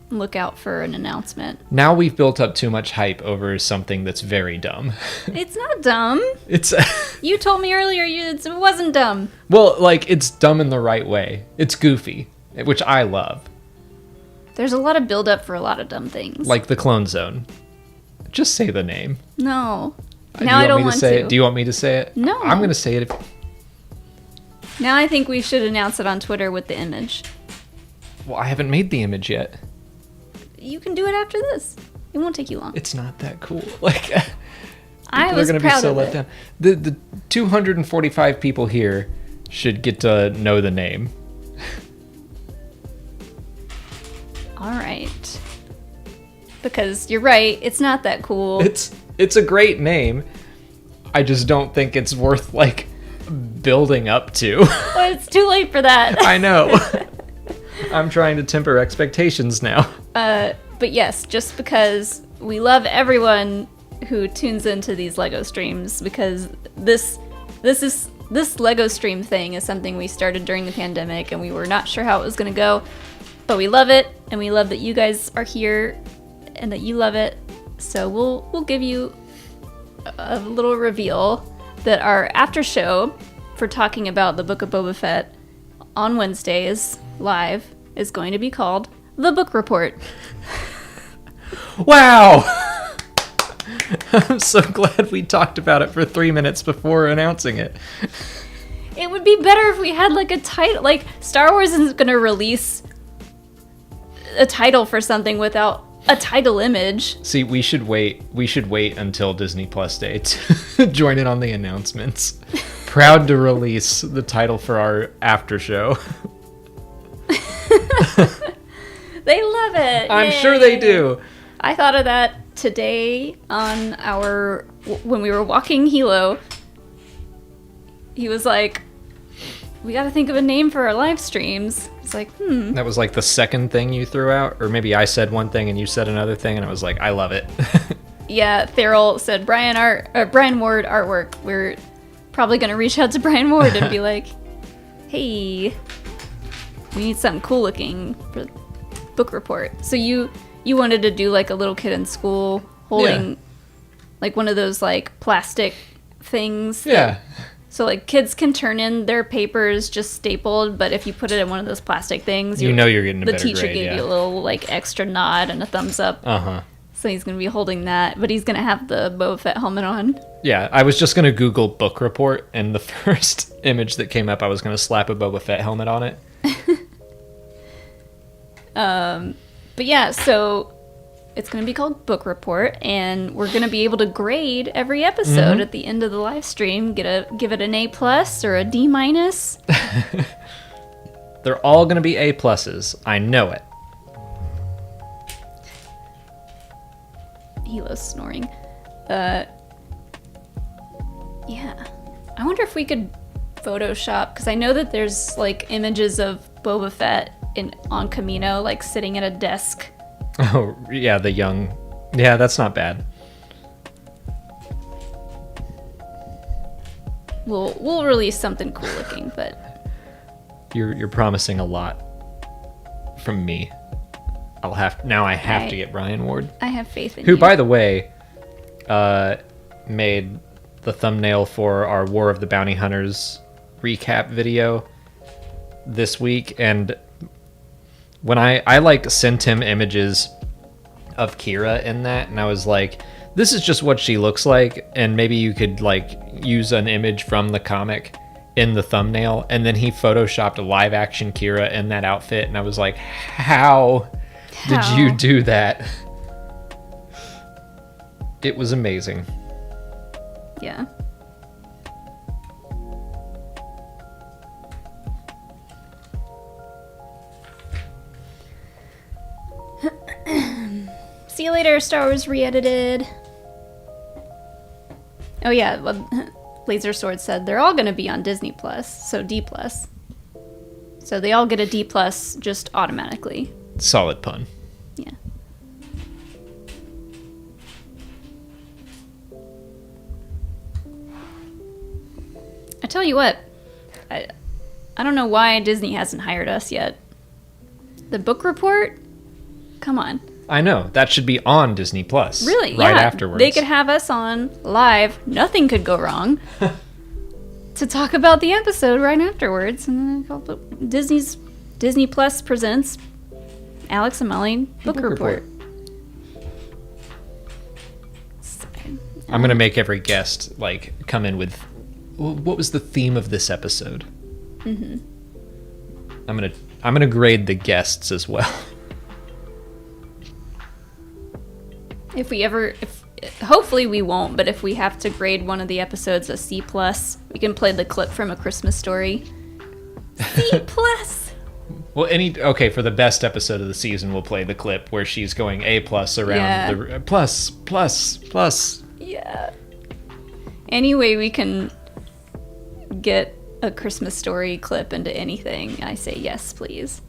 look out for an announcement. Now we've built up too much hype over something that's very dumb. It's not dumb. It's You told me earlier it wasn't dumb. well, like it's dumb in the right way. It's goofy, which I love. There's a lot of build up for a lot of dumb things. Like the Clone Zone. Just say the name. No. Do Now you I don't me want say to. it? Do you want me to say it? No. I'm going to say it. Now I think we should announce it on Twitter with the image. Well, I haven't made the image yet. You can do it after this. It won't take you long. It's not that cool. Like, I people was are going to be proud so of let it. down. The 245 people here should get to know the name. All right. Because you're right, it's not that cool. It's a great name. I just don't think it's worth like building up to. Well, it's too late for that. I know. I'm trying to temper expectations now. But yes, just because we love everyone who tunes into these Lego streams, because this Lego stream thing is something we started during the pandemic, and we were not sure how it was going to go, but we love it, and we love that you guys are here, and that you love it. So we'll give you a little reveal that our after show for talking about the Book of Boba Fett on Wednesdays live is going to be called The Book Report. Wow! I'm so glad we talked about it for 3 minutes before announcing it. It would be better if we had like a title. Like Star Wars isn't going to release a title for something without a title image. See, we should wait until Disney Plus Day to join in on the announcements. Proud to release the title for our after show. They love it. I'm Yay. sure they do. I thought of that today on when we were walking Hilo. He was like, we got to think of a name for our live streams. It's like, That was like the second thing you threw out, or maybe I said one thing and you said another thing, and I was like, I love it. Yeah, Theral said Brian Ward artwork. We're probably gonna reach out to Brian Ward and be like, hey, we need something cool looking for the book report. So you wanted to do like a little kid in school holding like one of those like plastic things. Yeah. So like kids can turn in their papers just stapled, but if you put it in one of those plastic things, You know you're getting a the better teacher grade, gave yeah. you a little like extra nod and a thumbs up. Uh-huh. So he's gonna be holding that, but he's gonna have the Boba Fett helmet on. Yeah, I was just going to Google book report, and the first image that came up, I was going to slap a Boba Fett helmet on it. But yeah, so it's going to be called Book Report, and we're going to be able to grade every episode at the end of the live stream. Give it an A+ or a D-. They're all going to be A+. I know it. Hilo's snoring. Yeah. I wonder if we could Photoshop, because I know that there's like images of Boba Fett on Camino, like sitting at a desk. Oh, yeah, the young... Yeah, that's not bad. We'll release something cool looking, but You're promising a lot from me. I have to get Brian Ward. I have faith in Who, you. by the way, made the thumbnail for our War of the Bounty Hunters recap video this week, and when I like sent him images of Kira in that, and I was like, this is just what she looks like, and maybe you could like use an image from the comic in the thumbnail, and then he photoshopped a live action Kira in that outfit, and I was like, how did you do that? It was amazing. Yeah. See you later, Star Wars re-edited. Oh yeah, well, Laser Sword said they're all going to be on Disney Plus, so D plus. So they all get a D plus just automatically. Solid pun. Yeah. I tell you what, I don't know why Disney hasn't hired us yet. The book report? Come on. I know. That should be on Disney Plus. Really? Right Yeah. afterwards. They could have us on live. Nothing could go wrong. To talk about the episode right afterwards. And then Disney Plus presents Alex and Molly Book Report. I'm going to make every guest like come in with what was the theme of this episode? Mm-hmm. I'm going to grade the guests as well. Hopefully we won't, but if we have to grade one of the episodes a C plus, we can play the clip from A Christmas Story. C plus. Well, for the best episode of the season, we'll play the clip where she's going A plus around the plus. Yeah. Any way we can get A Christmas Story clip into anything, I say yes, please.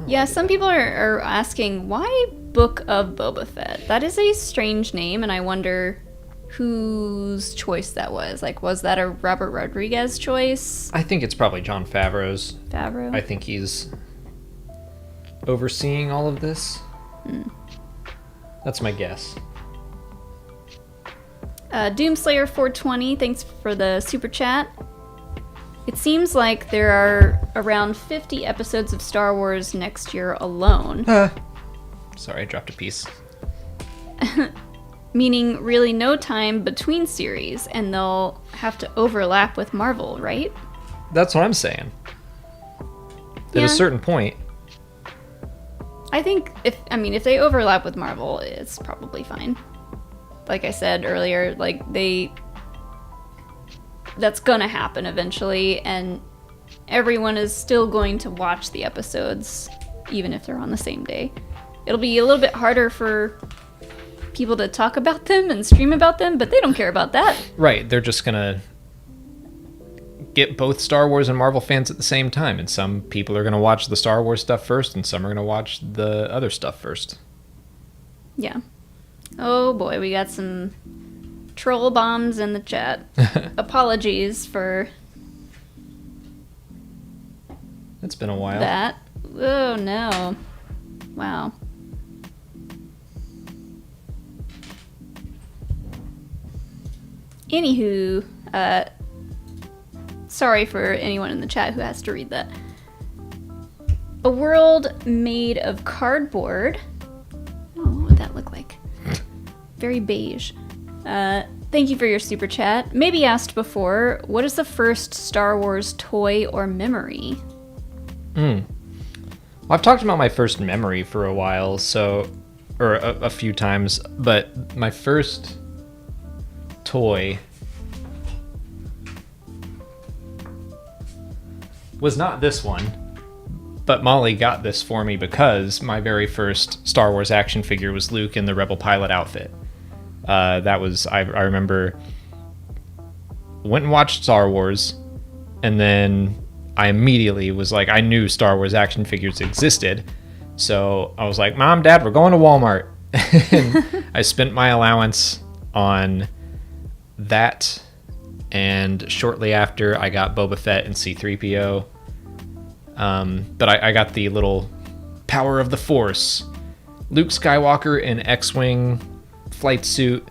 Yeah, some people are asking, why Book of Boba Fett? That is a strange name, and I wonder whose choice that was. Like, was that a Robert Rodriguez choice? I think it's probably Jon Favreau's. Favreau? I think he's overseeing all of this. That's my guess. Doomslayer420, thanks for the super chat. It seems like there are around 50 episodes of Star Wars next year alone. Sorry, I dropped a piece. Meaning really no time between series, and they'll have to overlap with Marvel, right? That's what I'm saying. At a certain point. I think if they overlap with Marvel, it's probably fine. Like I said earlier, that's gonna happen eventually, and everyone is still going to watch the episodes, even if they're on the same day. It'll be a little bit harder for people to talk about them and stream about them, but they don't care about that. Right, they're just gonna get both Star Wars and Marvel fans at the same time, and some people are gonna watch the Star Wars stuff first, and some are gonna watch the other stuff first. Yeah. Oh boy, we got some troll bombs in the chat. Apologies for... It's been a while. That. Oh no. Wow. Anywho, sorry for anyone in the chat who has to read that. A world made of cardboard. Oh, what would that look like? Very beige. Thank you for your super chat. Maybe asked before, what is the first Star Wars toy or memory? Well, I've talked about my first memory for a while, or a few times, but my first toy was not this one, but Molly got this for me because my very first Star Wars action figure was Luke in the Rebel pilot outfit. That was, I remember, went and watched Star Wars, and then I immediately was like, I knew Star Wars action figures existed, so I was like, Mom, Dad, we're going to Walmart. And I spent my allowance on that, and shortly after I got Boba Fett and C-3PO, but I got the little Power of the Force, Luke Skywalker in X-Wing flight suit.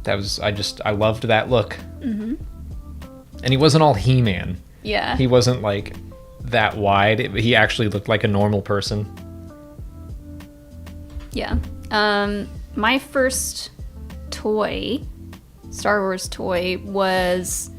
That was, I loved that look. Mm-hmm. And he wasn't all He-Man. Yeah. He wasn't like that wide. He actually looked like a normal person. Yeah. My first toy, Star Wars toy, was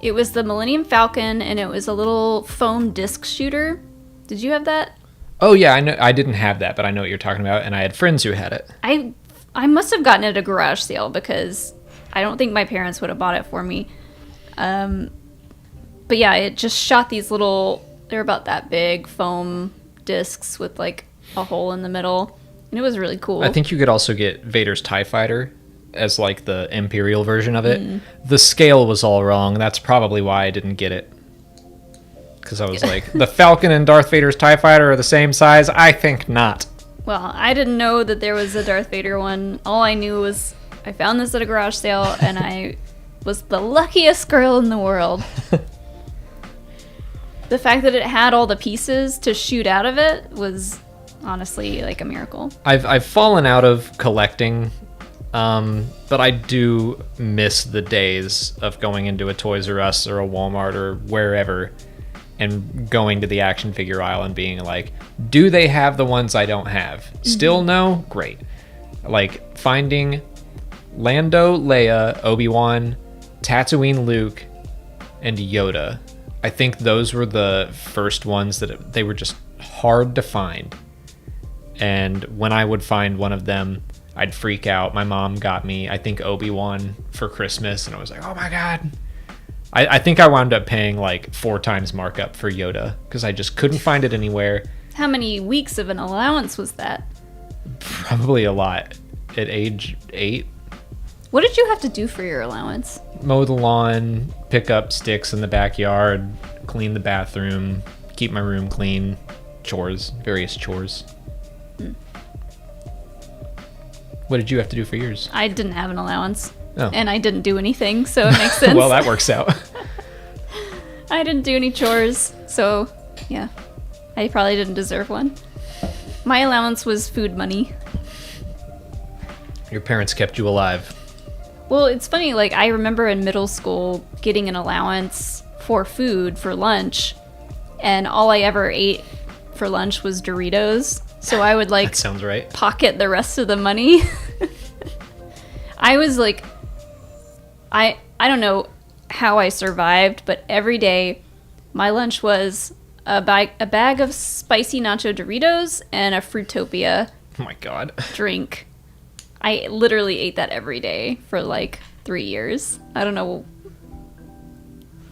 the Millennium Falcon, and it was a little foam disc shooter. Did you have that? Oh yeah, I know. I didn't have that, but I know what you're talking about, and I had friends who had it. I must have gotten it at a garage sale because I don't think my parents would have bought it for me. But yeah, it just shot these little, they're about that big foam discs with like a hole in the middle. And it was really cool. I think you could also get Vader's TIE Fighter as like the Imperial version of it. The scale was all wrong. That's probably why I didn't get it. Because I was like, the Falcon and Darth Vader's TIE Fighter are the same size? I think not. Well, I didn't know that there was a Darth Vader one. All I knew was I found this at a garage sale, and I was the luckiest girl in the world. The fact that it had all the pieces to shoot out of it was honestly like a miracle. I've fallen out of collecting, but I do miss the days of going into a Toys R Us or a Walmart or wherever and going to the action figure aisle and being like, do they have the ones I don't have? Still no? Great. Like finding Lando, Leia, Obi-Wan, Tatooine, Luke, and Yoda. I think those were the first ones that they were just hard to find. And when I would find one of them, I'd freak out. My mom got me, I think, Obi-Wan for Christmas, and I was like, oh my God. I think I wound up paying like 4 times markup for Yoda because I just couldn't find it anywhere. How many weeks of an allowance was that? Probably a lot. At age 8. What did you have to do for your allowance? Mow the lawn, pick up sticks in the backyard, clean the bathroom, keep my room clean, chores, various chores. What did you have to do for yours? I didn't have an allowance. Oh. And I didn't do anything, so it makes sense. Well, that works out. I didn't do any chores, so yeah. I probably didn't deserve one. My allowance was food money. Your parents kept you alive. Well, it's funny, like, I remember in middle school getting an allowance for food for lunch, and all I ever ate for lunch was Doritos. So I would, like, that sounds right. Pocket the rest of the money. I was like, I don't know how I survived, but every day my lunch was a bag of spicy nacho Doritos and a Fruitopia Oh my God. drink. I literally ate that every day for like 3 years. I don't know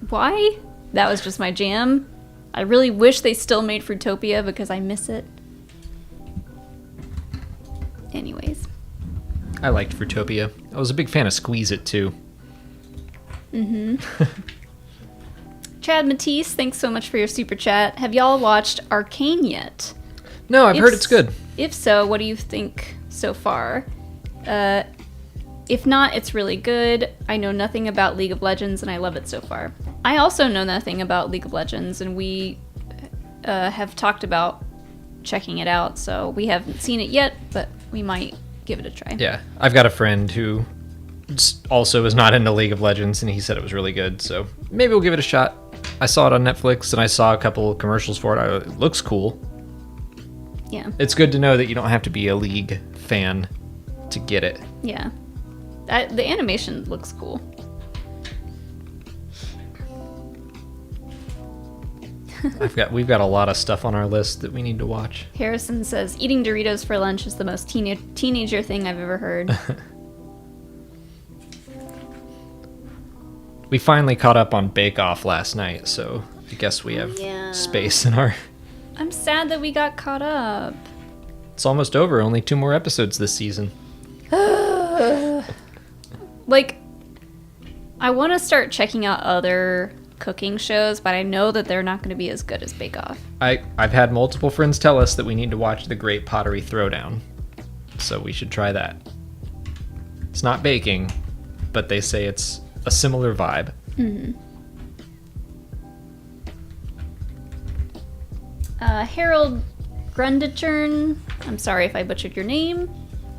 why. That was just my jam. I really wish they still made Fruitopia because I miss it. Anyways. I liked Fruitopia. I was a big fan of Squeeze It too. Chad Matisse, thanks so much for your super chat. Have y'all watched Arcane yet? No, I've heard it's good. If so, what do you think so far? If not, it's really good. I know nothing about League of Legends, and I love it so far. I also know nothing about League of Legends, and we have talked about checking it out, so we haven't seen it yet, but we might give it a try. Yeah, I've got a friend who also is not into League of Legends, and he said it was really good, so maybe we'll give it a shot. I saw it on Netflix, and I saw a couple commercials for it. It looks cool. Yeah. It's good to know that you don't have to be a League fan to get it. Yeah. The animation looks cool. We've got a lot of stuff on our list that we need to watch. Harrison says, eating Doritos for lunch is the most teenager thing I've ever heard. We finally caught up on Bake Off last night, so I guess we have space in our... I'm sad that we got caught up. It's almost over. Only 2 more episodes this season. Like, I want to start checking out other cooking shows, but I know that they're not going to be as good as Bake Off. I've had multiple friends tell us that we need to watch The Great Pottery Throwdown, so we should try that. It's not baking, but they say it's a similar vibe. Mm-hmm. Harold Grundichern, I'm sorry if I butchered your name.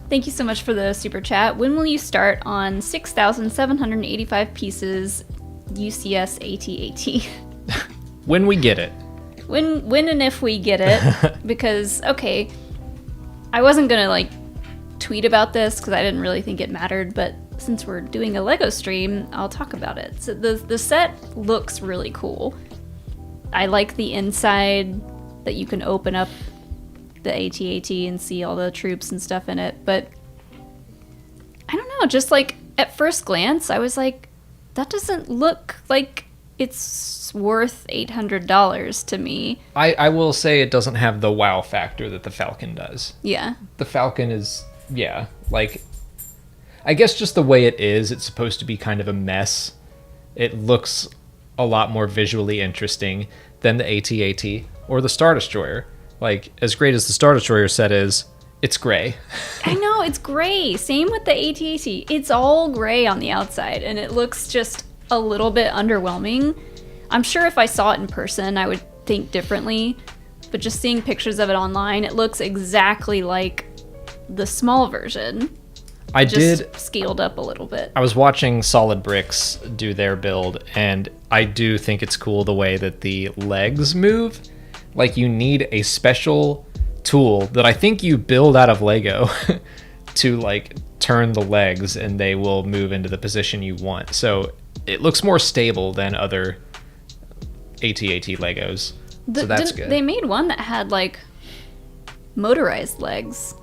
Thank you so much for the super chat. When will you start on 6,785 pieces UCS AT-AT? When we get it. When and if we get it. Because, okay, I wasn't going to, like, tweet about this because I didn't really think it mattered, but since we're doing a Lego stream, I'll talk about it. So the set looks really cool. I like the inside that you can open up the AT-AT and see all the troops and stuff in it, but I don't know, just like at first glance I was like, that doesn't look like it's worth $800 to me. I will say it doesn't have the wow factor that the Falcon does. Yeah. The Falcon is, yeah, like, I guess just the way it is, it's supposed to be kind of a mess. It looks a lot more visually interesting than the AT-AT or the Star Destroyer. Like, as great as the Star Destroyer set is, it's gray. I know, it's gray. Same with the AT-AT. It's all gray on the outside, and it looks just a little bit underwhelming. I'm sure if I saw it in person, I would think differently. But just seeing pictures of it online, it looks exactly like the small version. I just did scaled up a little bit. I was watching Solid Bricks do their build, and I do think it's cool the way that the legs move. Like, you need a special tool that I think you build out of Lego to, like, turn the legs, and they will move into the position you want. So it looks more stable than other AT-AT Legos. So that's good. They made one that had, like, motorized legs.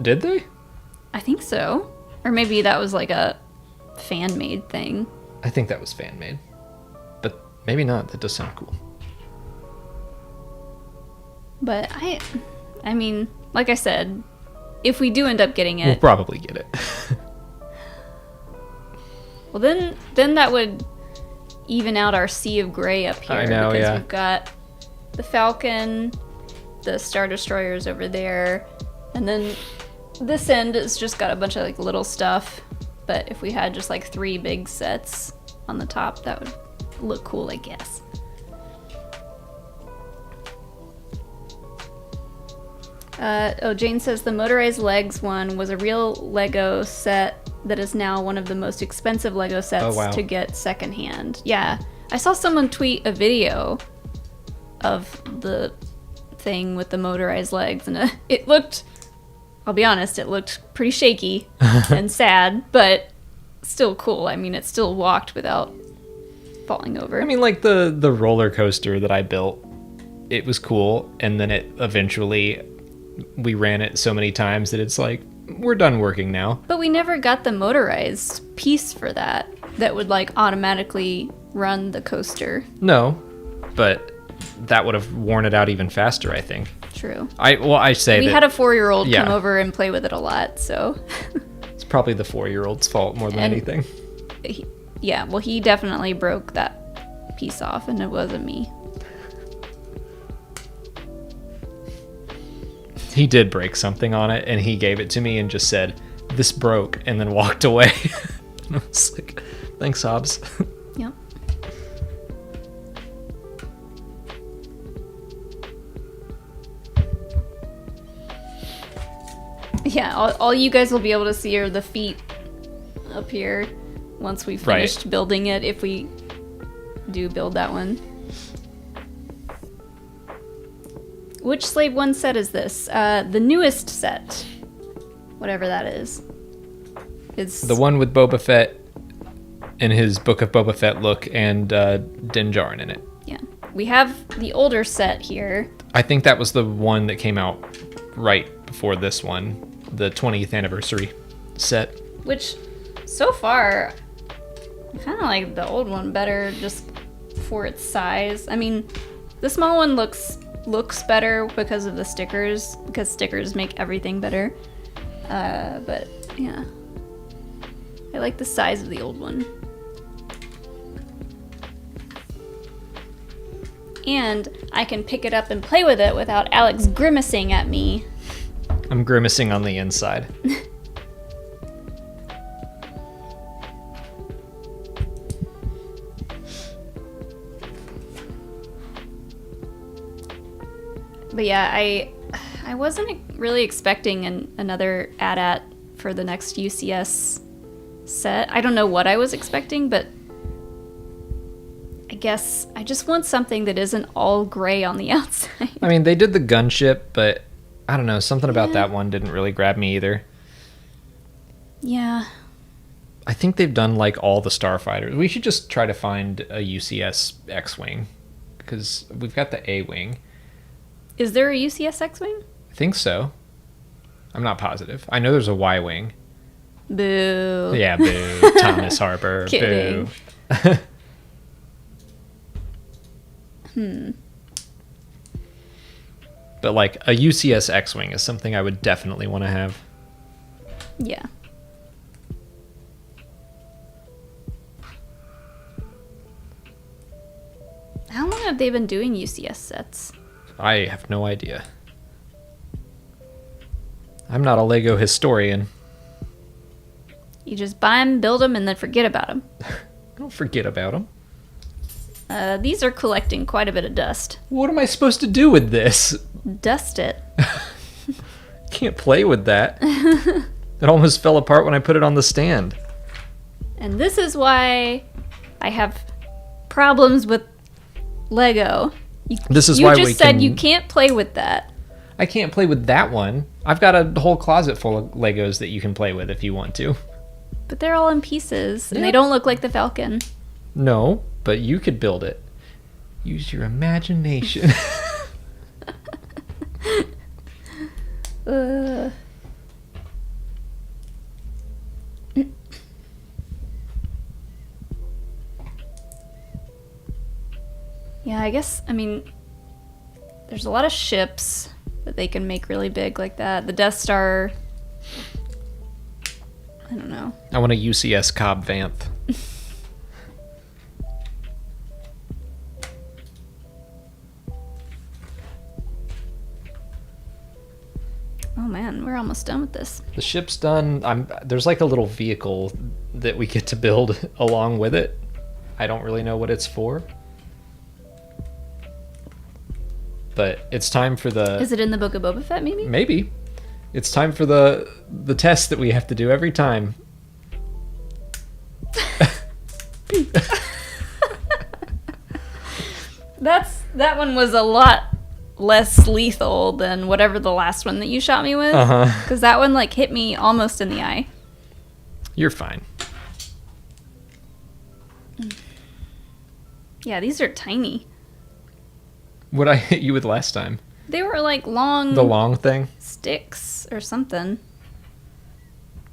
Did they? I think so. Or maybe that was like a fan-made thing. I think that was fan-made. But maybe not. That does sound cool. But I mean, like I said, if we do end up getting it... We'll probably get it. Well, then that would even out our sea of gray up here. I know, because yeah. we've got the Falcon, the Star Destroyers over there, and then this end has just got a bunch of like little stuff. But if we had just like 3 big sets on the top, that would look cool, I guess. Jane says the motorized legs one was a real Lego set that is now one of the most expensive Lego sets to get secondhand. Yeah, I saw someone tweet a video of the thing with the motorized legs, and it looked, I'll be honest, it looked pretty shaky and sad, but still cool. I mean, it still walked without falling over. I mean, like the roller coaster that I built, it was cool, and then it eventually, we ran it so many times that it's like, we're done working now. But we never got the motorized piece for that would like automatically run the coaster. No, but that would have worn it out even faster, I think. True. I say we that had a 4-year-old yeah. come over and play with it a lot, so it's probably the 4-year-old's fault more than anything. He definitely broke that piece off, and it wasn't me. He did break something on it, and he gave it to me and just said, "This broke," and then walked away. And I was like, "Thanks, Hobbs." Yep. Yeah, all you guys will be able to see are the feet up here once we finished building it, if we do build that one. Which Slave 1 set is this? The newest set. Whatever that is. It's the one with Boba Fett in his Book of Boba Fett look and Din Djarin in it. Yeah. We have the older set here. I think that was the one that came out right before this one. The 20th anniversary set. Which, so far, I kind of like the old one better just for its size. I mean, the small one looks better because of the stickers, because stickers make everything better. But yeah, I like the size of the old one. And I can pick it up and play with it without Alex grimacing at me. I'm grimacing on the inside. But yeah, I wasn't really expecting another AT-AT for the next UCS set. I don't know what I was expecting, but I guess I just want something that isn't all gray on the outside. I mean, they did the gunship, but I don't know, something about that one didn't really grab me either. Yeah. I think they've done like all the starfighters. We should just try to find a UCS X-Wing, because we've got the A-Wing. Is there a UCS X-Wing? I think so. I'm not positive. I know there's a Y-Wing. Boo. Yeah, boo. Thomas Harper. Kidding. Boo. But like a UCS X-Wing is something I would definitely want to have. Yeah. How long have they been doing UCS sets? I have no idea. I'm not a Lego historian. You just buy them, build them, and then forget about them. Don't forget about them. These are collecting quite a bit of dust. What am I supposed to do with this? Dust it. Can't play with that. It almost fell apart when I put it on the stand. And this is why I have problems with Lego. This is why we You just said you can't play with that. I can't play with that one. I've got a whole closet full of Legos that you can play with if you want to. But they're all in pieces, and Yeah. they don't look like the Falcon. No, but you could build it. Use your imagination. Yeah, I guess, I mean, there's a lot of ships that they can make really big like that. The Death Star, I don't know. I want a UCS Cobb Vanth. Oh man, we're almost done with this. The ship's done. There's like a little vehicle that we get to build along with it. I don't really know what it's for. But it's time for the... Is it in the Book of Boba Fett, maybe? Maybe. It's time for the test that we have to do every time. That one was a lot less lethal than whatever the last one that you shot me with. Uh-huh. Because that one, like, hit me almost in the eye. You're fine. Yeah, these are tiny. What I hit you with last time. They were, like, long... The long thing? sticks or something.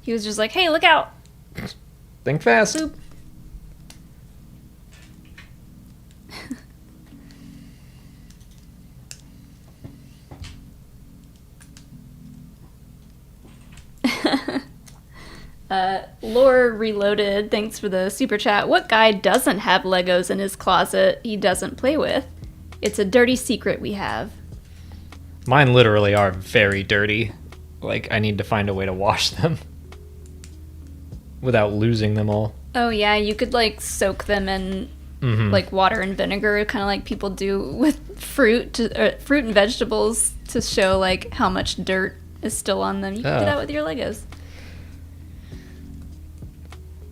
He was just like, hey, look out. Think fast. Boop. Lore Reloaded, thanks for the super chat. What guy doesn't have Legos in his closet he doesn't play with? It's a dirty secret we have. Mine literally are very dirty. Like, I need to find a way to wash them without losing them all. Oh yeah, you could like soak them in like water and vinegar, kind of like people do with fruit and vegetables to show like how much dirt is still on them. You can do that with your Legos.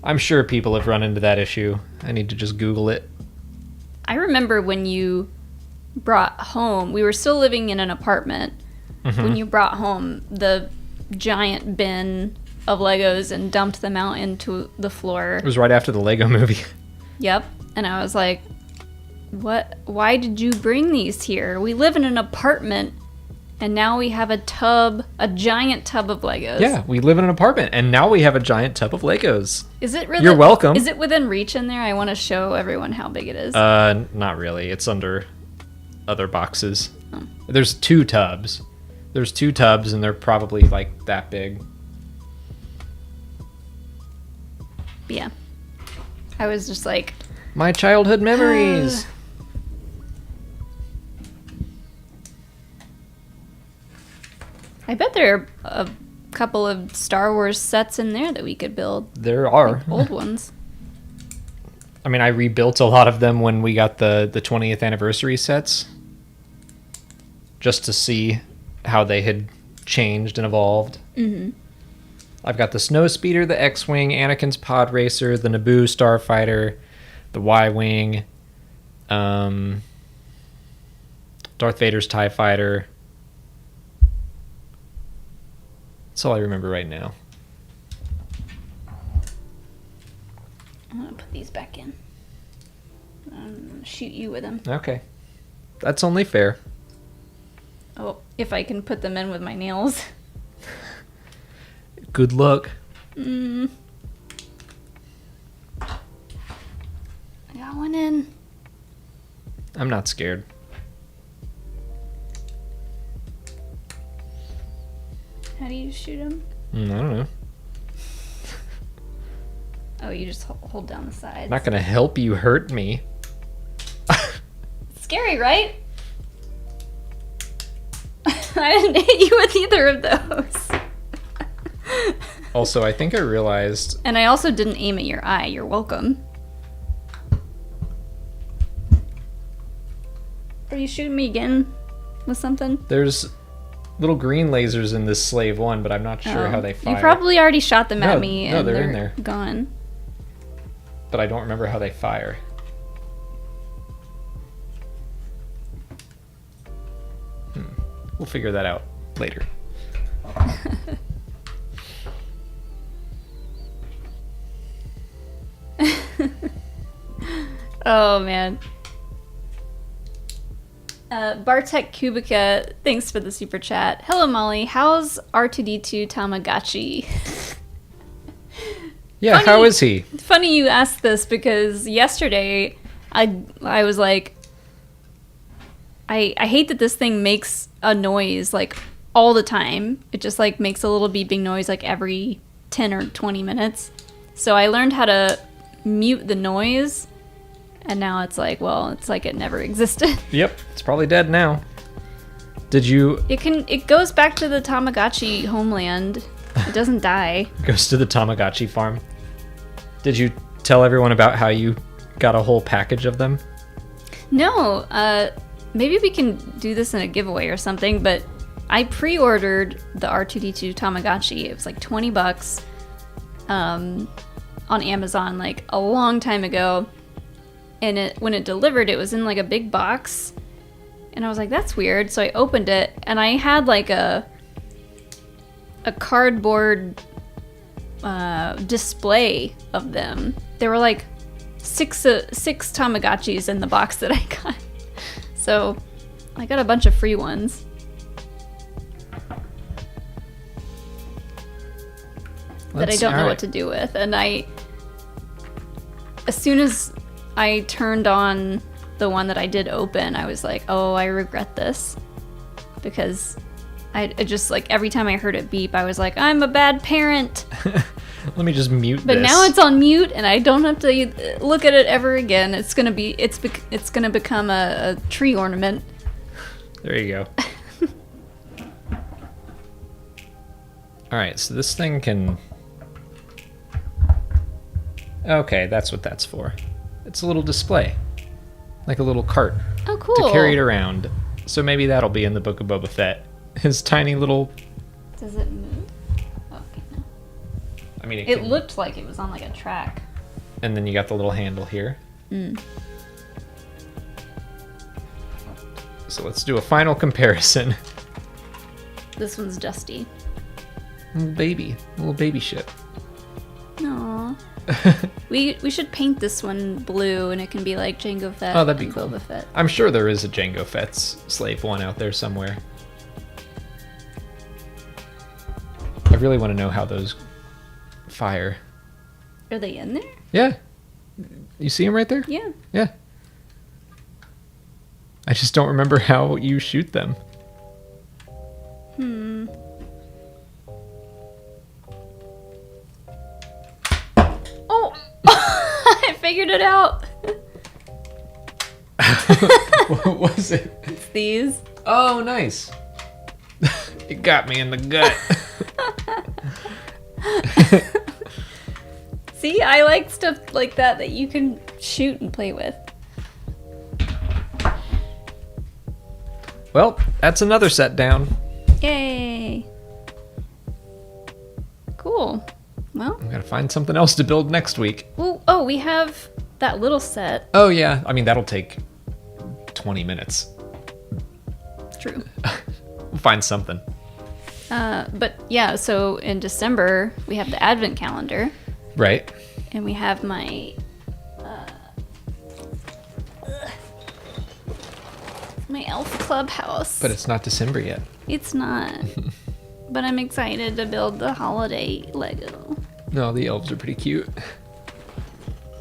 I'm sure people have run into that issue. I need to just Google it. I remember when you brought home, we were still living in an apartment, when you brought home the giant bin of Legos and dumped them out into the floor. It was right after the Lego movie. Yep. And I was like, what? Why did you bring these here? We live in an apartment and now we have a giant tub of Legos. Yeah, we live in an apartment and now we have a giant tub of Legos. Is it really? You're welcome. Is it within reach in there? I want to show everyone how big it is. Not really. It's under other boxes. Oh. There's 2 tubs. There's 2 tubs and they're probably like that big. Yeah. I was just like... My childhood memories. I bet there are a couple of Star Wars sets in there that we could build. There are. Like old ones. I mean, I rebuilt a lot of them when we got the 20th anniversary sets. Just to see how they had changed and evolved. Mm-hmm. I've got the Snowspeeder, the X-Wing, Anakin's Pod Racer, the Naboo Starfighter, the Y-Wing, Darth Vader's TIE Fighter. That's all I remember right now. I'm going to put these back in. Shoot you with them. Okay. That's only fair. Oh, if I can put them in with my nails. Good luck. I got one in. I'm not scared. How do you shoot him? I don't know. Oh, you just hold down the sides. Not gonna help you hurt me. Scary, right? I didn't hit you with either of those. Also, I think I realized... And I also didn't aim at your eye. You're welcome. Are you shooting me again with something? There's little green lasers in this slave one, but I'm not sure how they fire. You probably already shot them at me no, and they're they're in there. Gone. But I don't remember how they fire. We'll figure that out later. Oh, man. Bartek Kubica, thanks for the super chat. Hello, Molly. How's R2D2 Tamagotchi? Yeah, Funny- how is he? Funny you asked this because yesterday I was like, I hate that this thing makes a noise like all the time. It just like makes a little beeping noise like every 10 or 20 minutes. So I learned how to mute the noise, and now it's like, well, it's like it never existed. Yep, it's probably dead now. Did you... It goes back to the Tamagotchi homeland. It doesn't die. Goes to the Tamagotchi farm. Did you tell everyone about how you got a whole package of them? No, maybe we can do this in a giveaway or something, but I pre-ordered the R2D2 Tamagotchi. It was like $20 on Amazon like a long time ago. And when it delivered, it was in like a big box. And I was like, that's weird. So I opened it and I had like a cardboard display of them. There were like six Tamagotchis in the box that I got. So I got a bunch of free ones. That I don't know what to do with. And as soon as I turned on the one that I did open, I was like, oh, I regret this. Because I just like every time I heard it beep, I was like, I'm a bad parent. Let me just mute But this. now it's on mute, and I don't have to look at it ever again. It's gonna become a tree ornament. There you go. All right, so this thing can... Okay, that's what that's for. It's a little display, like a little cart Oh, cool. to carry it around. So maybe that'll be in the Book of Boba Fett. His tiny little... Does it move? Okay, no. I mean, It looked like it was on like a track. And then you got the little handle here. So let's do a final comparison. This one's dusty. Little baby ship. Aww. we should paint this one blue, and it can be like Jango Fett. Oh, that'd be and cool. Boba Fett. I'm sure there is a Jango Fett's slave one out there somewhere. I really want to know how those fire. Are they in there? Yeah. You see them right there? Yeah. Yeah. I just don't remember how you shoot them. Oh! I figured it out. What was it? It's these. Oh, nice. It got me in the gut. See, I like stuff like that you can shoot and play with. Well, that's another set down. Yay! Cool. Well, I'm gonna find something else to build next week. oh, we have that little set. Oh yeah, I mean that'll take 20 minutes. True. We'll find something. But yeah, so in December we have the Advent calendar, Right. and we have my my elf clubhouse. But it's not December yet. It's not. But I'm excited to build the holiday Lego. No, the elves are pretty cute.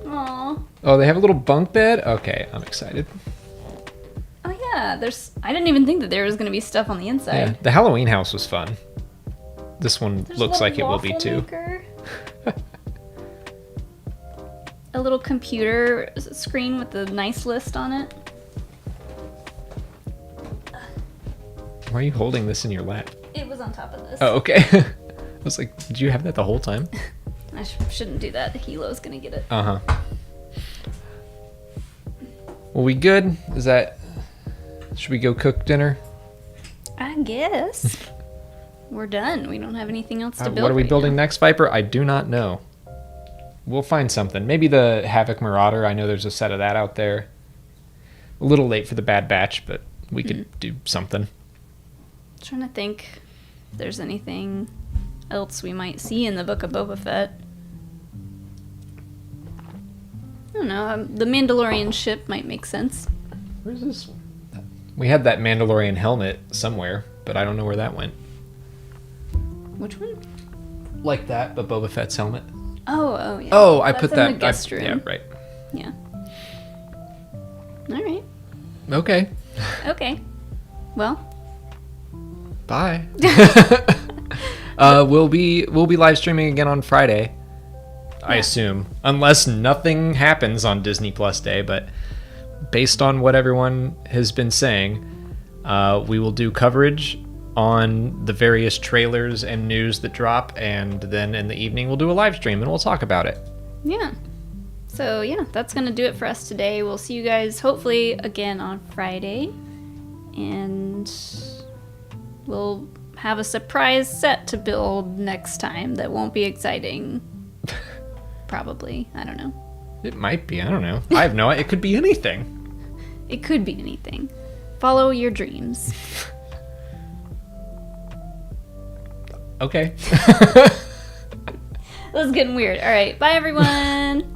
Aww. Oh, they have a little bunk bed? Okay, I'm excited. Yeah, I didn't even think that there was going to be stuff on the inside. Yeah, the Halloween house was fun. This one There's looks a like it little will be waffle too. maker. A little computer screen with a nice list on it. Why are you holding this in your lap? It was on top of this. Oh, okay. I was like, did you have that the whole time? I shouldn't do that. Hilo's gonna get it. Uh-huh. Well, we good? Should we go cook dinner? I guess. We're done. We don't have anything else to build. What are we right building now. next, Viper? I do not know. We'll find something. Maybe the Havoc Marauder. I know there's a set of that out there. A little late for the Bad Batch, but we could do something. Trying to think if there's anything else we might see in the Book of Boba Fett. I don't know. The Mandalorian ship might make sense. Where's this one? We had that Mandalorian helmet somewhere, but I don't know where that went. Which one? Like that, but Boba Fett's helmet. Oh, yeah. Oh, I That's put in that. the guest room. Yeah, right. Yeah. All right. Okay. Okay. Well. Bye. We'll be live streaming again on Friday, I assume, unless nothing happens on Disney Plus Day. But based on what everyone has been saying, we will do coverage on the various trailers and news that drop, and then in the evening we'll do a live stream and we'll talk about it. Yeah. So, yeah, that's going to do it for us today. We'll see you guys hopefully again on Friday. And we'll have a surprise set to build next time that won't be exciting. Probably. I don't know. It might be. I don't know. I have no. It could be anything. It could be anything. Follow your dreams. Okay. This is getting weird. All right. Bye, everyone.